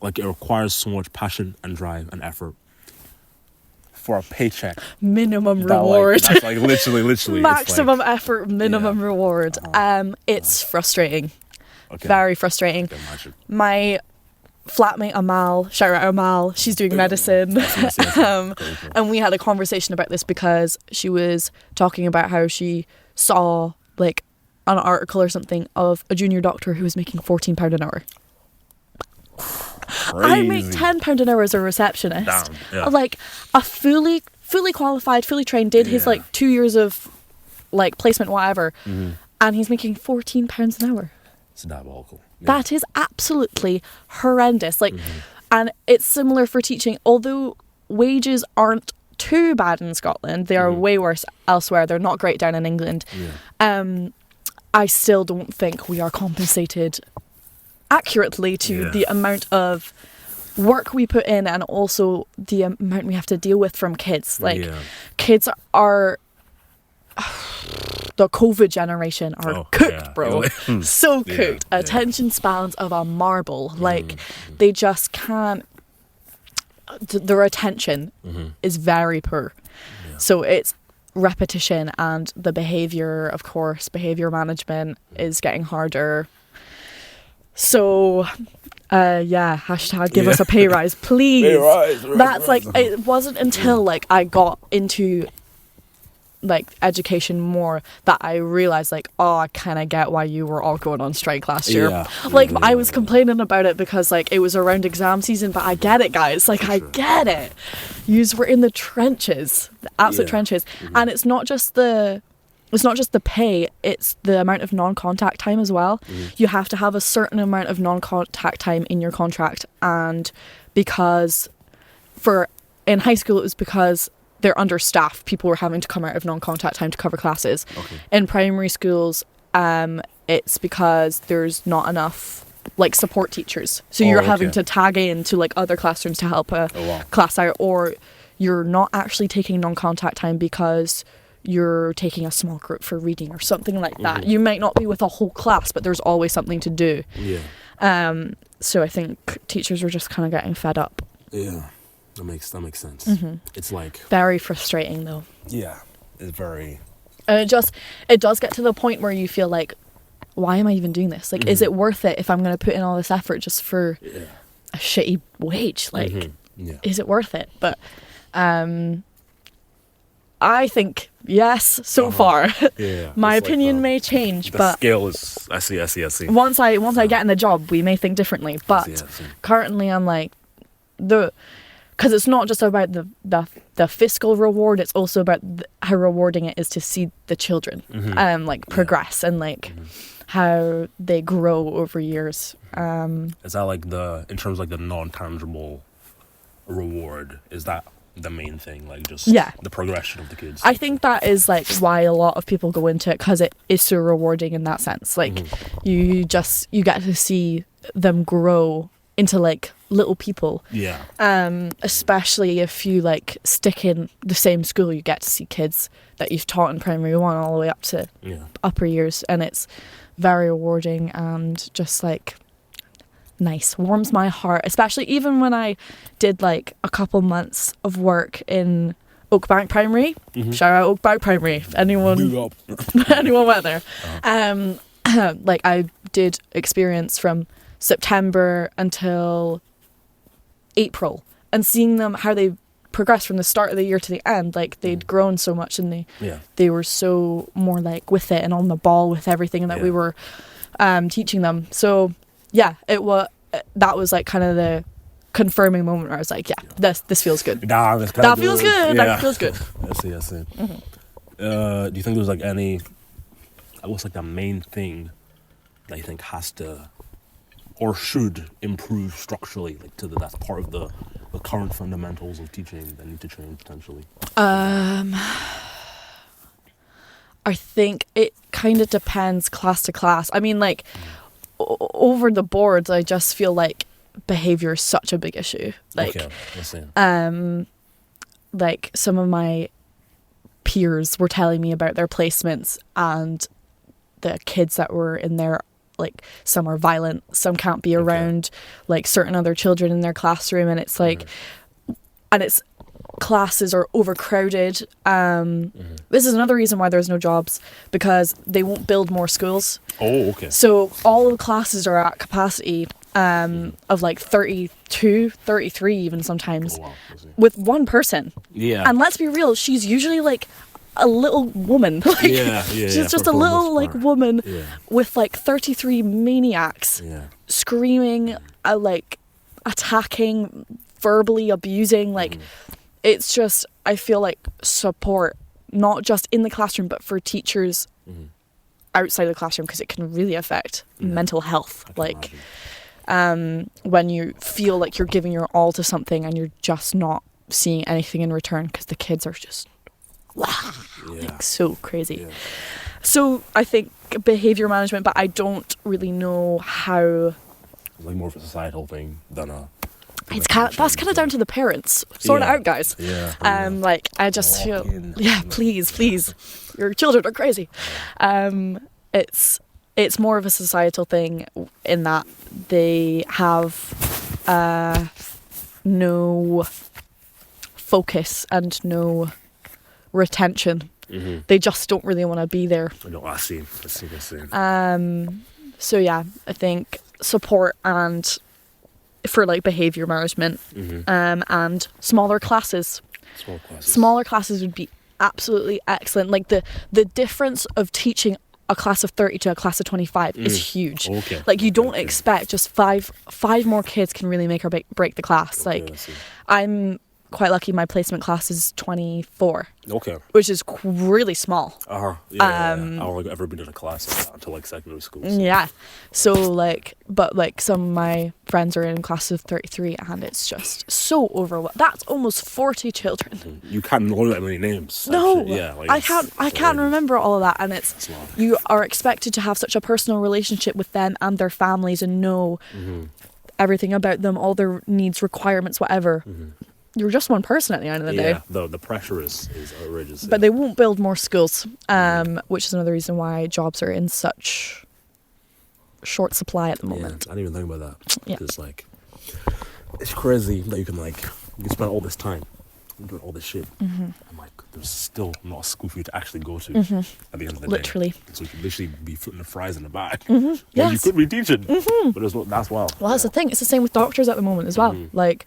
B: like it requires so much passion and drive and effort for a paycheck?
A: Minimum reward.
B: That's like literally.
A: Maximum effort, minimum reward. It's frustrating.
B: Okay.
A: Very frustrating.
B: I can imagine.
A: My flatmate Amal, shout out Amal, she's doing medicine. And we had a conversation about this because she was talking about how she saw like an article or something of a junior doctor who was making £14 an hour.
B: Crazy.
A: I make £10 an hour as a receptionist.
B: Damn, yeah.
A: Like a fully qualified, fully trained, did his like 2 years of like placement, whatever, and he's making £14 an hour.
B: It's diabolical.
A: That is absolutely horrendous. Like, and it's similar for teaching, although wages aren't too bad in Scotland. They are way worse elsewhere. They're not great down in England. I still don't think we are compensated accurately to the amount of work we put in, and also the amount we have to deal with from kids. Like, kids are the COVID generation are cooked, bro. So cooked. Attention spans of a marble. Like, they just can't. Their attention is very poor. So it's repetition, and the behavior, of course, behavior management is getting harder. So hashtag give us a pay rise, please.
B: Pay rise,
A: That's like, it wasn't until like I got into like education more that I realized, like, oh, I kind of get why you were all going on strike last year. Like, I was complaining about it because like it was around exam season, but I get it, guys. Like, I get it. Yous were in the trenches, the absolute trenches. And it's not just the pay, it's the amount of non-contact time as well. You have to have a certain amount of non-contact time in your contract, and because in high school it was because they're understaffed. People were having to come out of non-contact time to cover classes. In primary schools, it's because there's not enough like support teachers. So you're having to tag in to like other classrooms to help a class out, or you're not actually taking non-contact time because you're taking a small group for reading or something like that. You might not be with a whole class, but there's always something to do. So I think teachers were just kind of getting fed up.
B: That makes sense. It's like
A: very frustrating though.
B: It's very,
A: and it does get to the point where you feel like, why am I even doing this? Like, is it worth it if I'm going to put in all this effort just for a shitty wage? Like, is it worth it? But I think yes, so far. My opinion may change,
B: the
A: but
B: scale is, I see.
A: Once I get in the job, we may think differently. But currently I'm like, because it's not just about the fiscal reward, it's also about how rewarding it is to see the children progress and like how they grow over years.
B: Is that like in terms of like the non-tangible reward, is that the main thing, like just the progression of the kids?
A: I think that is like why a lot of people go into it, because it is so rewarding in that sense. Like you get to see them grow into like little people. Especially if you like stick in the same school, you get to see kids that you've taught in primary 1 all the way up to upper years, and it's very rewarding and just like nice, warms my heart. Especially even when I did like a couple months of work in Oakbank Primary. Shout out Oakbank Primary if anyone went there. Like I did experience from September until April, and seeing them how they progressed from the start of the year to the end. Like they'd grown so much, and they were so more like with it and on the ball with everything that we were teaching them. So that was like kind of the confirming moment where I was like, this feels good. That feels good. That feels good.
B: I see. Do you think there's like any, what's like the main thing that you think has to or should improve structurally, like that's part of the current fundamentals of teaching that need to change potentially?
A: I think it kind of depends class to class. I mean, like over the board, I just feel like behavior is such a big issue. Like, like some of my peers were telling me about their placements, and the kids that were in there, like some are violent, some can't be around like certain other children in their classroom, and it's like, and it's classes are overcrowded. This is another reason why there's no jobs, because they won't build more schools. So all the classes are at capacity of like 32, 33 even sometimes, with one person. And let's be real, she's usually like a little woman. Like, she's just a little like woman with like 33 maniacs screaming, like attacking, verbally abusing. Like it's just, I feel like support, not just in the classroom, but for teachers outside the classroom, because it can really affect mental health. Like,
B: imagine.
A: when you feel like you're giving your all to something and you're just not seeing anything in return, because the kids are just like so crazy.
B: Yeah.
A: So I think behavior management, but I don't really know how.
B: Like more of a societal thing than a.
A: That's kind of down to the parents. Sort it out, guys.
B: Yeah.
A: Like, I just feel, please, your children are crazy. It's more of a societal thing in that they have no focus and no retention.
B: Mm-hmm.
A: They just don't really want to be there.
B: No, I see.
A: So yeah, I think support and for like behavior management, and smaller classes. Smaller classes would be absolutely excellent. Like the difference of teaching a class of 30 to a class of 25 is huge.
B: Okay.
A: Like, you don't expect just five more kids can really make or break the class.
B: Okay,
A: like, I'm quite lucky my placement class is 24.
B: Okay.
A: Which is really small.
B: Yeah. I don't think I've ever been in a class like that until like secondary school. So.
A: Yeah. So like, but like some of my friends are in classes of 33 and it's just so overwhelming. That's almost 40 children.
B: You can't know that many names.
A: No.
B: Actually. Yeah. Like,
A: I can't remember all of that, and
B: it's
A: you are expected to have such a personal relationship with them and their families and know everything about them, all their needs, requirements, whatever. You're just one person at the end of the day.
B: Yeah, the pressure is outrageous.
A: But they won't build more schools, which is another reason why jobs are in such short supply at the moment.
B: I didn't even think about that.
A: Yeah.
B: Because, like, it's crazy that you can spend all this time doing all this shit. And, like, there's still not a school for you to actually go to at the end of the
A: Literally.
B: day. So you can literally be putting the fries in the bag.
A: Yes.
B: You could be teaching. But that's wild.
A: Well, that's the thing. It's the same with doctors at the moment as well. Like,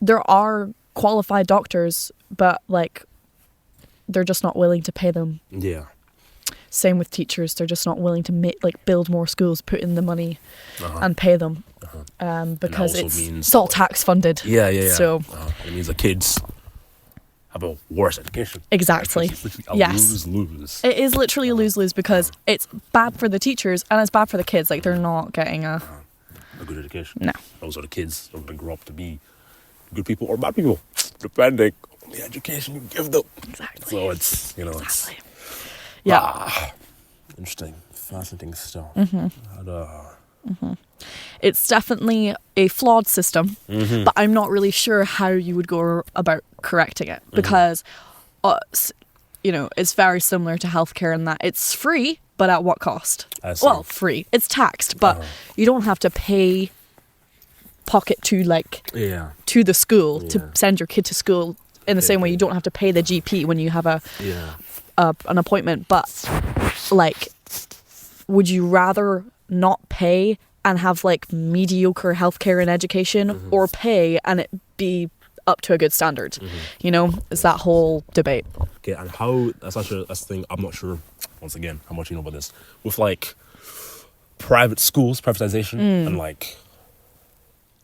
A: there are qualified doctors, but like they're just not willing to pay them.
B: Yeah.
A: Same with teachers. They're just not willing to build more schools, put in the money and pay them. Because it's all tax funded.
B: Yeah.
A: So
B: it means the kids have a worse education.
A: Exactly.
B: It's literally a lose-lose.
A: It is literally a lose-lose, because it's bad for the teachers and it's bad for the kids. Like, they're not getting a
B: good education.
A: No.
B: Those are the kids that are going to grow up to be good people or bad people, depending on the education you give them.
A: Exactly.
B: So it's,
A: exactly. Yeah.
B: Interesting. Fascinating stuff.
A: It's definitely a flawed system, but I'm not really sure how you would go about correcting it, because, it's very similar to healthcare in that it's free, but at what cost? Well, free. It's taxed, but you don't have to pay pocket to to the school to send your kid to school in the same way you don't have to pay the GP when you have an appointment. But like, would you rather not pay and have like mediocre healthcare and education, or pay and it be up to a good standard? It's that whole debate.
B: Okay, and how that's the thing. I'm not sure, once again, how much you know about this with like private schools, privatization, and like,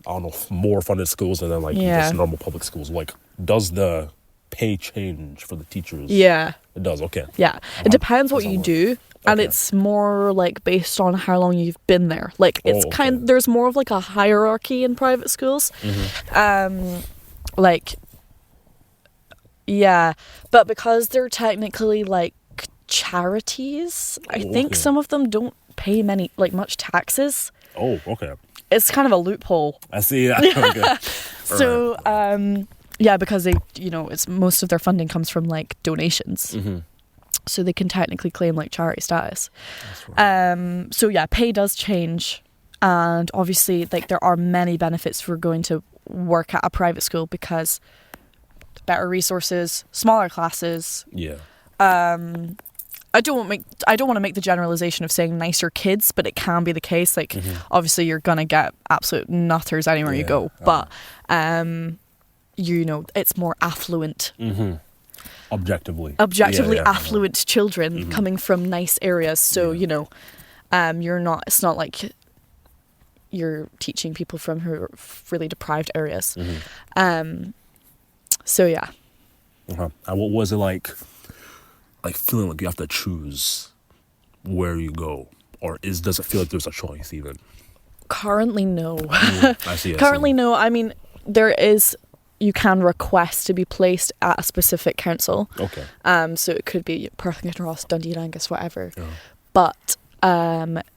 B: I don't know, more funded schools and then like just normal public schools. Like, does the pay change for the teachers?
A: Yeah.
B: It does, okay.
A: Yeah. It depends what you do. And it's more like based on how long you've been there. Like, it's there's more of like a hierarchy in private schools. But because they're technically like charities, I think some of them don't pay much taxes.
B: Oh, okay.
A: It's kind of a loophole.
B: I see. Okay.
A: So, because they, it's most of their funding comes from like donations. So they can technically claim like charity status. Right. So pay does change, and obviously like there are many benefits for going to work at a private school, because better resources, smaller classes.
B: Yeah.
A: I don't want to make the generalization of saying nicer kids, but it can be the case. Like, obviously you're gonna get absolute nutters anywhere you go, but it's more affluent.
B: Objectively
A: affluent children coming from nice areas. So you're not. It's not like you're teaching people from who are really deprived areas.
B: And what was it like like feeling like you have to choose where you go, or does it feel like there's a choice even?
A: Currently, no.
B: I see.
A: Currently, no. I mean, you can request to be placed at a specific council.
B: Okay.
A: So it could be Perth, Ross, Dundee, Angus, whatever.
B: Yeah.
A: But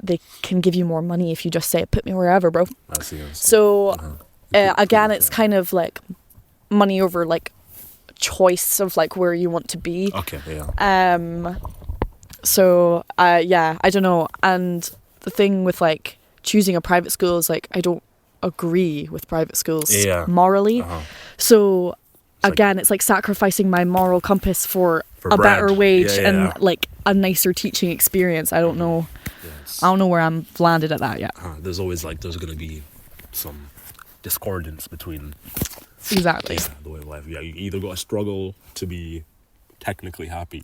A: they can give you more money if you just say, put me wherever, bro.
B: I see.
A: So again, it's kind of like money over like choice of like where you want to be.
B: Okay. Yeah.
A: So yeah, I don't know. And the thing with like choosing a private school is like I don't agree with private schools morally. So again, it's like sacrificing my moral compass for a
B: bread.
A: better wage and like a nicer teaching experience. I don't know. I don't know where I'm landed at that yet.
B: There's always like there's gonna be some discordance between
A: exactly
B: the way of life. Yeah, you either got to struggle to be technically happy,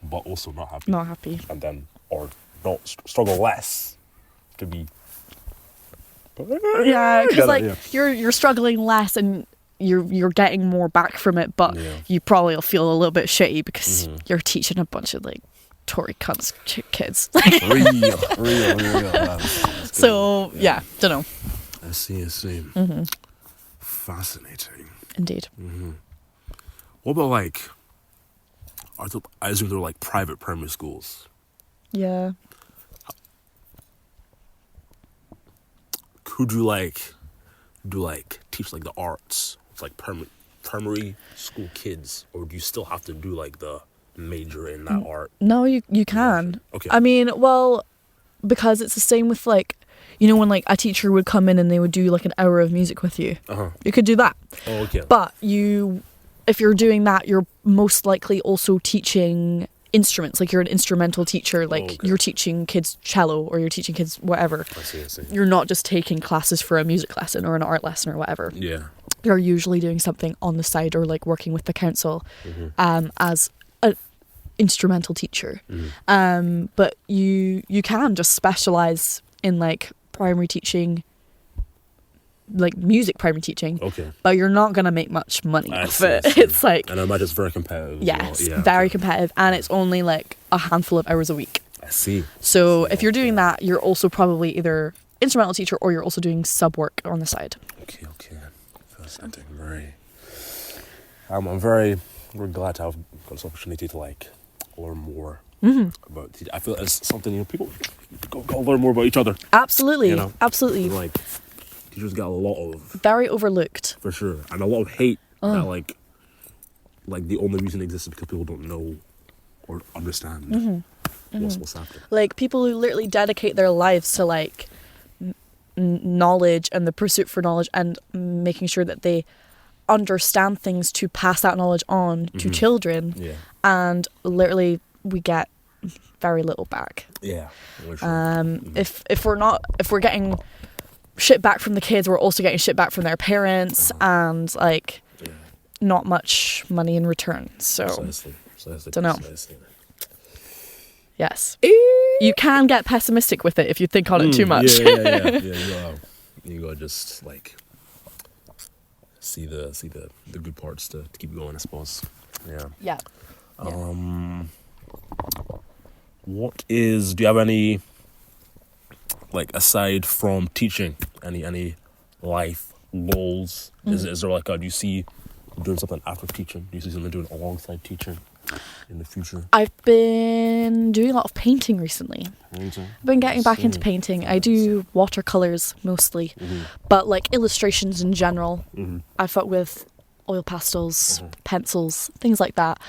B: but also not happy. And then or don't struggle less to be.
A: Yeah, because like you're struggling less and you're getting more back from it, but you probably will feel a little bit shitty because you're teaching a bunch of like Tory cunts kids. real. So yeah, don't know.
B: I see. Fascinating.
A: Indeed.
B: What about like? I assume they're like private primary schools.
A: Yeah.
B: Could you teach like the arts? It's like primary school kids, or do you still have to do like the major in that art?
A: No, you can.
B: Okay.
A: I mean, well, because it's the same with like, you know, when like a teacher would come in and they would do like an hour of music with you. You could do that.
B: Oh, okay.
A: But if you're doing that, you're most likely also teaching instruments. Like you're an instrumental teacher, like you're teaching kids cello or you're teaching kids whatever.
B: I see.
A: You're not just taking classes for a music lesson or an art lesson or whatever.
B: Yeah.
A: You're usually doing something on the side or like working with the council as an instrumental teacher. But you can just specialize in like primary teaching, like music primary teaching. Okay. But you're not going to make much money off it. It's like...
B: And I imagine it's very competitive.
A: Yes, very competitive. And it's only like a handful of hours a week.
B: I see.
A: So if you're doing that, you're also probably either instrumental teacher or you're also doing sub work on the side.
B: Okay. Fascinating. I'm very glad to have got this opportunity to like learn more about teaching. I feel it's something, people go learn more about each other.
A: Absolutely. Absolutely.
B: And, like, teachers got a lot of...
A: Very overlooked.
B: For sure. And a lot of hate that, like the only reason it exists is because people don't know or understand what's happening.
A: Like, people who literally dedicate their lives to, like, knowledge and the pursuit for knowledge and making sure that they understand things to pass that knowledge on to children. Yeah. And literally, we get very little back.
B: Yeah. Sure.
A: If we're getting shit back from the kids, we're also getting shit back from their parents and like not much money in return. So don't know. Yes, you can get pessimistic with it if you think on it too much.
B: You gotta just like see the good parts to keep going, I suppose. Yeah. Do you have any, like, aside from teaching, any life goals? Is there like do you see doing something after teaching? Do you see something doing alongside teaching in the future?
A: I've been doing a lot of painting recently. I've been getting back into painting. I do watercolors mostly, but like illustrations in general. I fuck with oil pastels, pencils, things like that.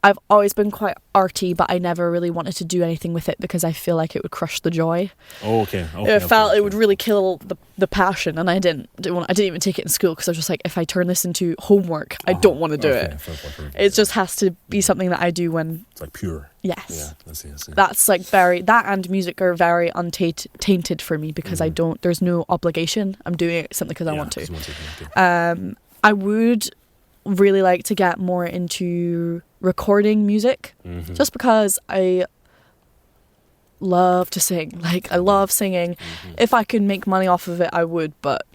A: I've always been quite arty, but I never really wanted to do anything with it because I feel like it would crush the joy.
B: Oh, okay.
A: It would really kill the passion, and I didn't even take it in school because I was just like, if I turn this into homework, I don't want to do it. It just has to be something that I do when
B: it's like pure.
A: Yes.
B: Yeah, I see.
A: That's like that and music are very tainted for me because there's no obligation. I'm doing it simply because I want to. I would really like to get more into recording music just because I love to sing. Like, I love singing. If I could make money off of it, I would, but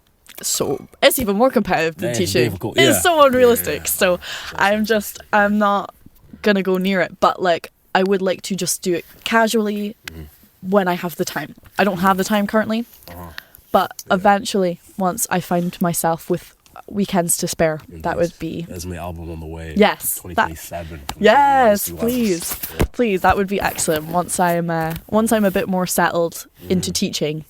A: so it's even more competitive than teaching. It's so unrealistic. So I'm not gonna go near it, but like I would like to just do it casually when I have the time. I don't have the time currently, but eventually, once I find myself with weekends to spare, that would be
B: esme album on the way.
A: Yes,
B: 2027.
A: Yes, please, that would be excellent. Once I'm a bit more settled into teaching,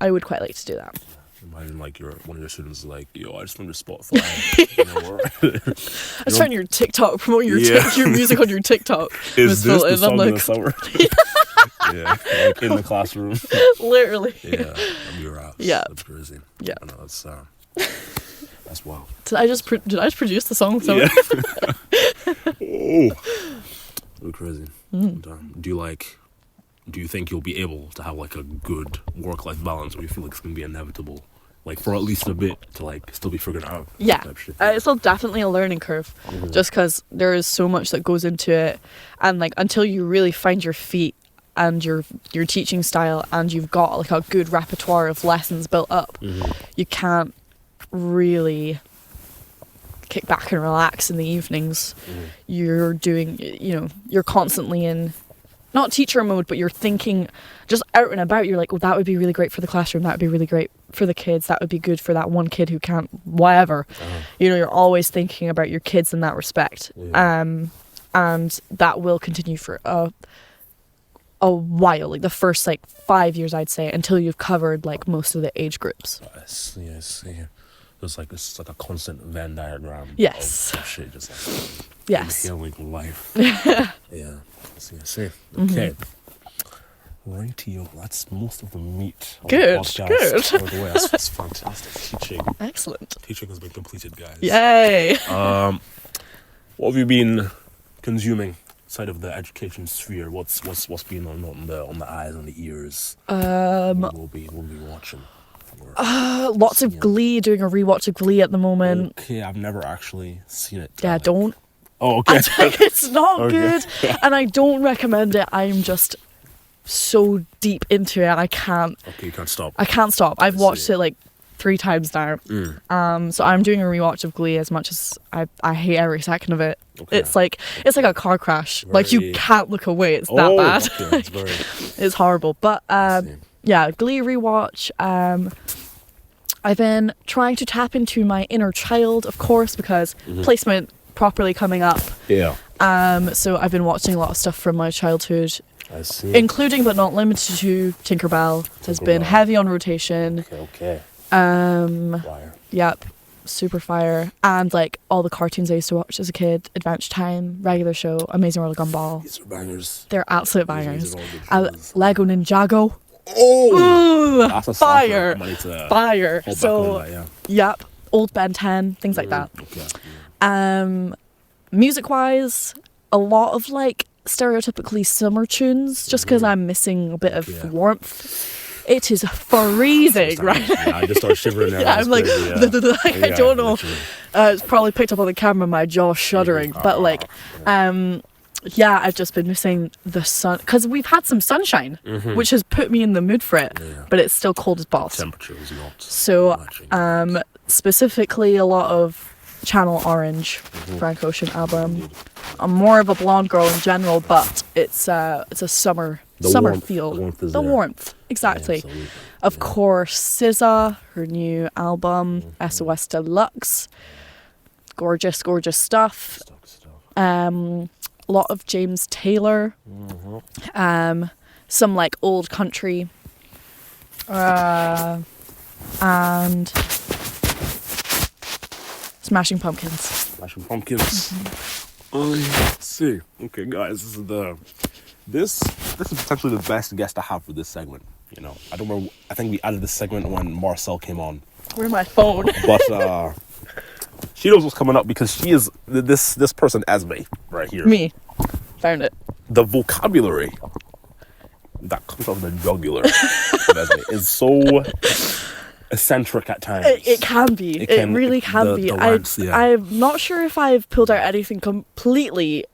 A: I would quite like to do that.
B: Imagine like one of your students is like, yo, I just went to Spotify.
A: I was trying your TikTok, promoting your music on your TikTok.
B: Is this the song
A: like,
B: in the summer? Yeah, like in the classroom.
A: Literally.
B: Yeah, that'd be rough.
A: Yeah,
B: that's crazy.
A: Yeah,
B: no, that's wild.
A: Did I just produce the song? So
B: yeah. Oh, that's crazy. Do you think you'll be able to have like a good work-life balance, or you feel like it's gonna be inevitable, like for at least a bit, to like still be figured out?
A: Yeah, it's still definitely a learning curve, just because there is so much that goes into it, and like until you really find your feet and your teaching style, and you've got like a good repertoire of lessons built up, you can't really kick back and relax in the evenings. You're doing, you're constantly in not teacher mode, but you're thinking just out and about. You're like, oh, that would be really great for the classroom, that would be really great for the kids, that would be good for that one kid who can't whatever. You're always thinking about your kids in that respect. And that will continue for a while, like the first like 5 years, I'd say, until you've covered like most of the age groups.
B: I see. It's like a constant Venn diagram.
A: Yes.
B: Of shit, just like inhaling life.
A: Yeah.
B: I see. Okay. Rightio, that's most of the meat of
A: Good.
B: the podcast. Good. By the way, that's fantastic. Teaching.
A: Excellent.
B: Teaching has been completed, guys.
A: Yay.
B: What have you been consuming outside of the education sphere? What's been on the eyes and the ears? We'll be watching.
A: Lots of Glee, doing a rewatch of Glee at the moment.
B: Okay, I've never actually seen it.
A: Yeah, don't.
B: Oh, okay.
A: It's not good, and I don't recommend it. I'm just so deep into it, I can't.
B: Okay, you can't stop.
A: I can't stop. I've watched it like 3 times now. So I'm doing a rewatch of Glee, as much as I hate every second of it. Okay. It's like a car crash. Like you can't look away. It's that bad.
B: Okay,
A: it's horrible. But yeah, Glee rewatch. I've been trying to tap into my inner child, of course, because placement properly coming up.
B: Yeah.
A: So I've been watching a lot of stuff from my childhood.
B: I see.
A: Including but not limited to Tinkerbell. Has been heavy on rotation.
B: Okay.
A: Fire. Yep. Super fire. And like all the cartoons I used to watch as a kid. Adventure Time, Regular Show, Amazing World of Gumball.
B: These are bangers.
A: They're absolute bangers. Lego Ninjago.
B: Oh! That's a
A: fire.
B: Fire.
A: So, yep. Old Ben 10, things like that. Okay. Music-wise, a lot of like stereotypically summer tunes, just because I'm missing a bit of warmth. It is freezing, right?
B: I just start shivering there.
A: I'm like, I don't know. It's probably picked up on the camera, my jaw shuddering. But like, I've just been missing the sun, because we've had some sunshine, which has put me in the mood for it. But it's still cold as balls.
B: Temperature is not.
A: So, specifically a lot of Channel Orange, Frank Ocean album. I'm more of a blonde girl in general, but it's a summer feel. The warmth, exactly. Yeah, of course, SZA, her new album, SOS Deluxe. Gorgeous stuff. A lot of James Taylor. Some like old country. And Smashing Pumpkins.
B: I see. Okay, guys, this is potentially the best guest I have for this segment. I don't remember. I think we added this segment when Marcel came on.
A: Where's my phone?
B: But she knows what's coming up, because she is this person, Esme, right here.
A: Me. Found it.
B: The vocabulary that comes out of the jugular of Esme is so eccentric at times.
A: It can be. It really can be. I'm not sure if I've pulled out anything completely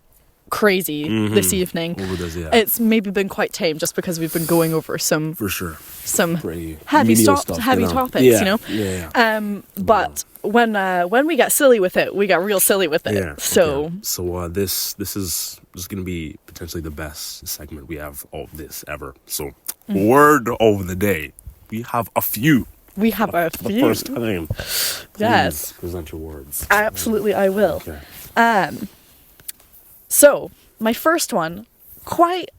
A: crazy this evening.
B: Over this, yeah.
A: It's maybe been quite tame just because we've been going over some
B: For sure.
A: some
B: Pretty
A: heavy
B: menial
A: stuff,
B: stuff,
A: heavy
B: you know?
A: topics,
B: Yeah,
A: you know.
B: yeah.
A: But when we get silly with it, we get real silly with it.
B: Yeah.
A: So
B: okay. So this is gonna be potentially the best segment we have of this ever. So word of the day. We have a few.
A: we have a
B: For the
A: few.
B: first time.
A: Yes.
B: Please present your words.
A: Absolutely, I will.
B: Okay.
A: So my first one, quite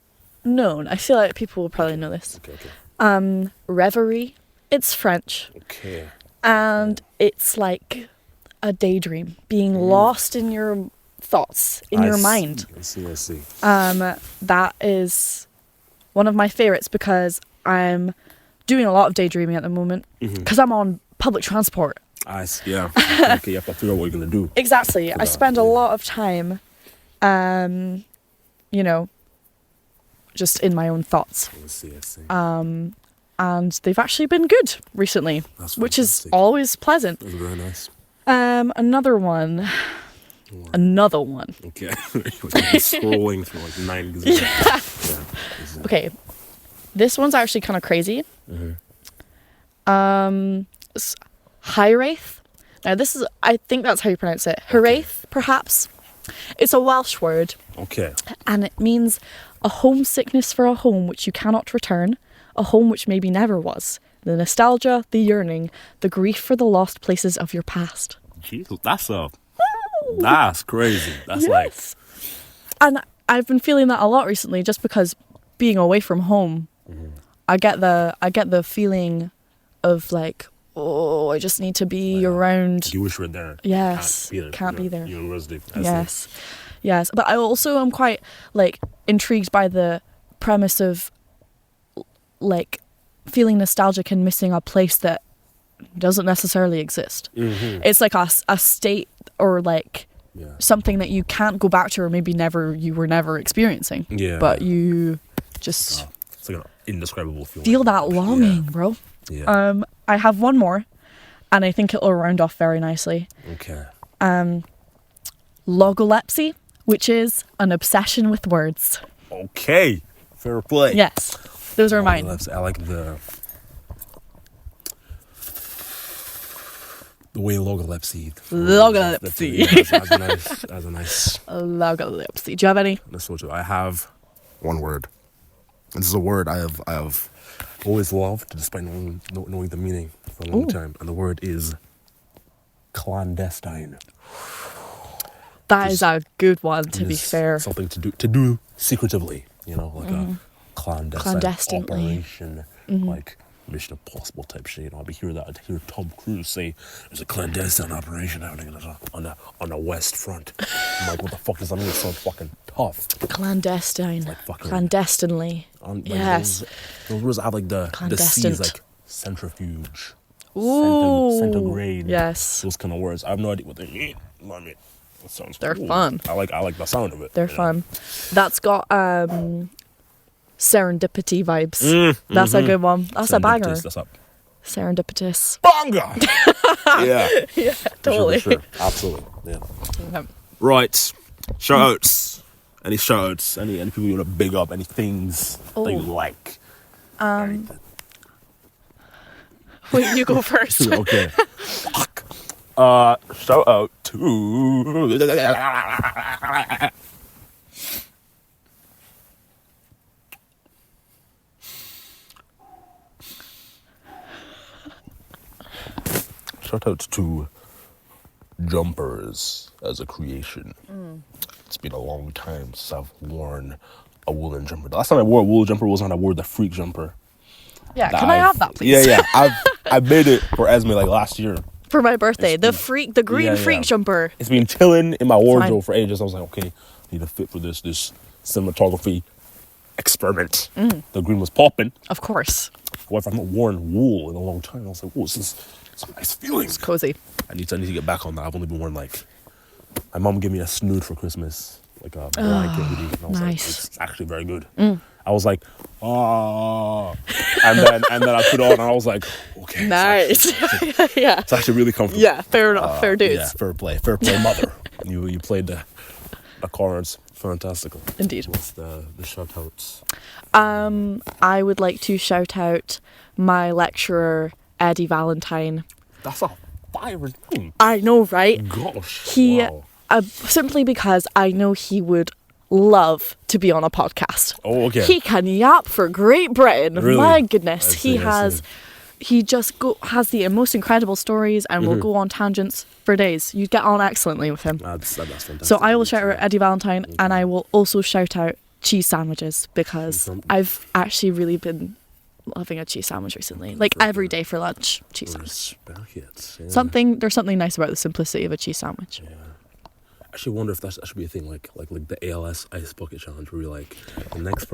A: known. I feel like people will probably know this.
B: Okay.
A: Reverie. It's French,
B: Okay.
A: and it's like a daydream, being lost in your thoughts, in your mind.
B: I see.
A: That is one of my favorites because I'm doing a lot of daydreaming at the moment because I'm on public transport.
B: I see. Yeah. Okay, you have to figure out what you're gonna do.
A: Exactly. I spend a lot of time, you know, just in my own thoughts.
B: I see.
A: And they've actually been good recently,
B: That's
A: which is
B: fantastic.
A: always pleasant.
B: That's very nice.
A: Another one. Another one.
B: Okay. Scrolling through like 9 gazillion. Yeah.
A: Okay. This one's actually kind of crazy. Hiraeth. Now this is, I think that's how you pronounce it. Hiraeth, perhaps. It's a Welsh word,
B: Okay.
A: and it means a homesickness for a home which you cannot return, a home which maybe never was, the nostalgia, the yearning, the grief for the lost places of your past.
B: Jesus, that's crazy. That's
A: Yes. And I've been feeling that a lot recently, just because being away from home, I get the feeling of like, oh, I just need to be around.
B: you wish you were there.
A: Yes,
B: Can't
A: be there.
B: University.
A: Yes. But I also am quite like intrigued by the premise of like feeling nostalgic and missing a place that doesn't necessarily exist. It's like a state or like something that you can't go back to, or maybe you were never experiencing.
B: Yeah.
A: But you just
B: It's like an indescribable feeling.
A: feel that longing, bro.
B: Yeah.
A: I have one more, and I think it'll round off very nicely.
B: Okay.
A: Logolepsy, which is an obsession with words.
B: Okay. Fair play.
A: Yes, those are mine.
B: I like the way logolepsy.
A: Logolepsy.
B: As a nice.
A: Logolepsy. Do you have any?
B: That's what I have. One word. This is a word I have always loved, despite knowing the meaning for a long time. And the word is clandestine.
A: That is a good one, to be fair.
B: Something to do secretively, you know, like a clandestine operation, like Mission Impossible type shit. You know, I'd hear Tom Cruise say, "There's a clandestine operation happening on the West Front." I'm like, what the fuck does that mean? It sounds fucking tough.
A: Clandestine.
B: Like fucking
A: clandestinely.
B: Yes. Those words have like the C's, like centrifuge, centigrade.
A: Yes.
B: Those kind of words. I have no idea what they mean. I mean, it sounds
A: They're
B: cool.
A: fun.
B: I like the sound of it.
A: They're fun. That's got serendipity vibes. That's a good one. That's a banger.
B: That's up.
A: Serendipitous.
B: Bonga! Yeah.
A: Yeah, totally.
B: For sure. Absolutely. Yeah. Right. Shout outs. Any shout outs? Any people you want to big up? Any things that you like?
A: Wait, you go first.
B: Okay. Fuck. Shout out to jumpers as a creation. It's been a long time since I've worn a woolen jumper. The last time I wore a wool jumper was when I wore the freak jumper.
A: Yeah, can I have that, please?
B: Yeah. I made it for Esme like last year.
A: For my birthday, the green freak jumper.
B: It's been chilling in my wardrobe for ages. I was like, okay, I need a fit for this cinematography experiment. The green was popping.
A: Of course.
B: However, I've not worn wool in a long time. I was like, oh, this is some nice feeling.
A: It's cozy.
B: I need to get back on that. I've only been wearing like, my mom gave me a snood for Christmas, like a blanket hoodie. And I was like, it's actually very good. I was like, and then I put it on and I was like, okay.
A: Nice. Yeah.
B: It's actually really comfortable.
A: Yeah, fair enough. Fair dudes.
B: Yeah, fair play, mother. You played the cards. Fantastical.
A: Indeed.
B: What's the shout outs?
A: I would like to shout out my lecturer, Eddie Valentine.
B: That's a fire name.
A: I know, right?
B: Gosh.
A: He,
B: wow.
A: simply because I know he would love to be on a podcast.
B: Oh, okay.
A: He can yap for Great Britain.
B: Really?
A: My goodness.
B: I see.
A: He just has the most incredible stories and will go on tangents for days. You get on excellently with him.
B: That's fantastic.
A: So I will shout out Eddie Valentine, and I will also shout out cheese sandwiches, because I've actually really been loving a cheese sandwich recently. Like every day for lunch, cheese sandwich.
B: Yeah.
A: There's something nice about the simplicity of a cheese sandwich.
B: Yeah. I actually wonder if that should be a thing, like the ALS Ice Bucket Challenge, where you're like, the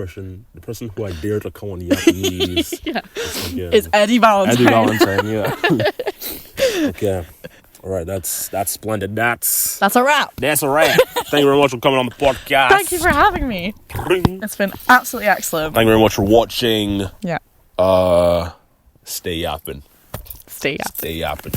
B: person who I dare to call on Japanese
A: It's Eddie Valentine.
B: Eddie Valentine, yeah. Okay. All right, that's splendid. That's
A: a wrap.
B: That's a wrap. Thank you very much for coming on the podcast.
A: Thank you for having me. It's been absolutely excellent.
B: Thank you very much for watching.
A: Yeah.
B: Stay yapping.
A: Stay yapping.
B: Stay yapping.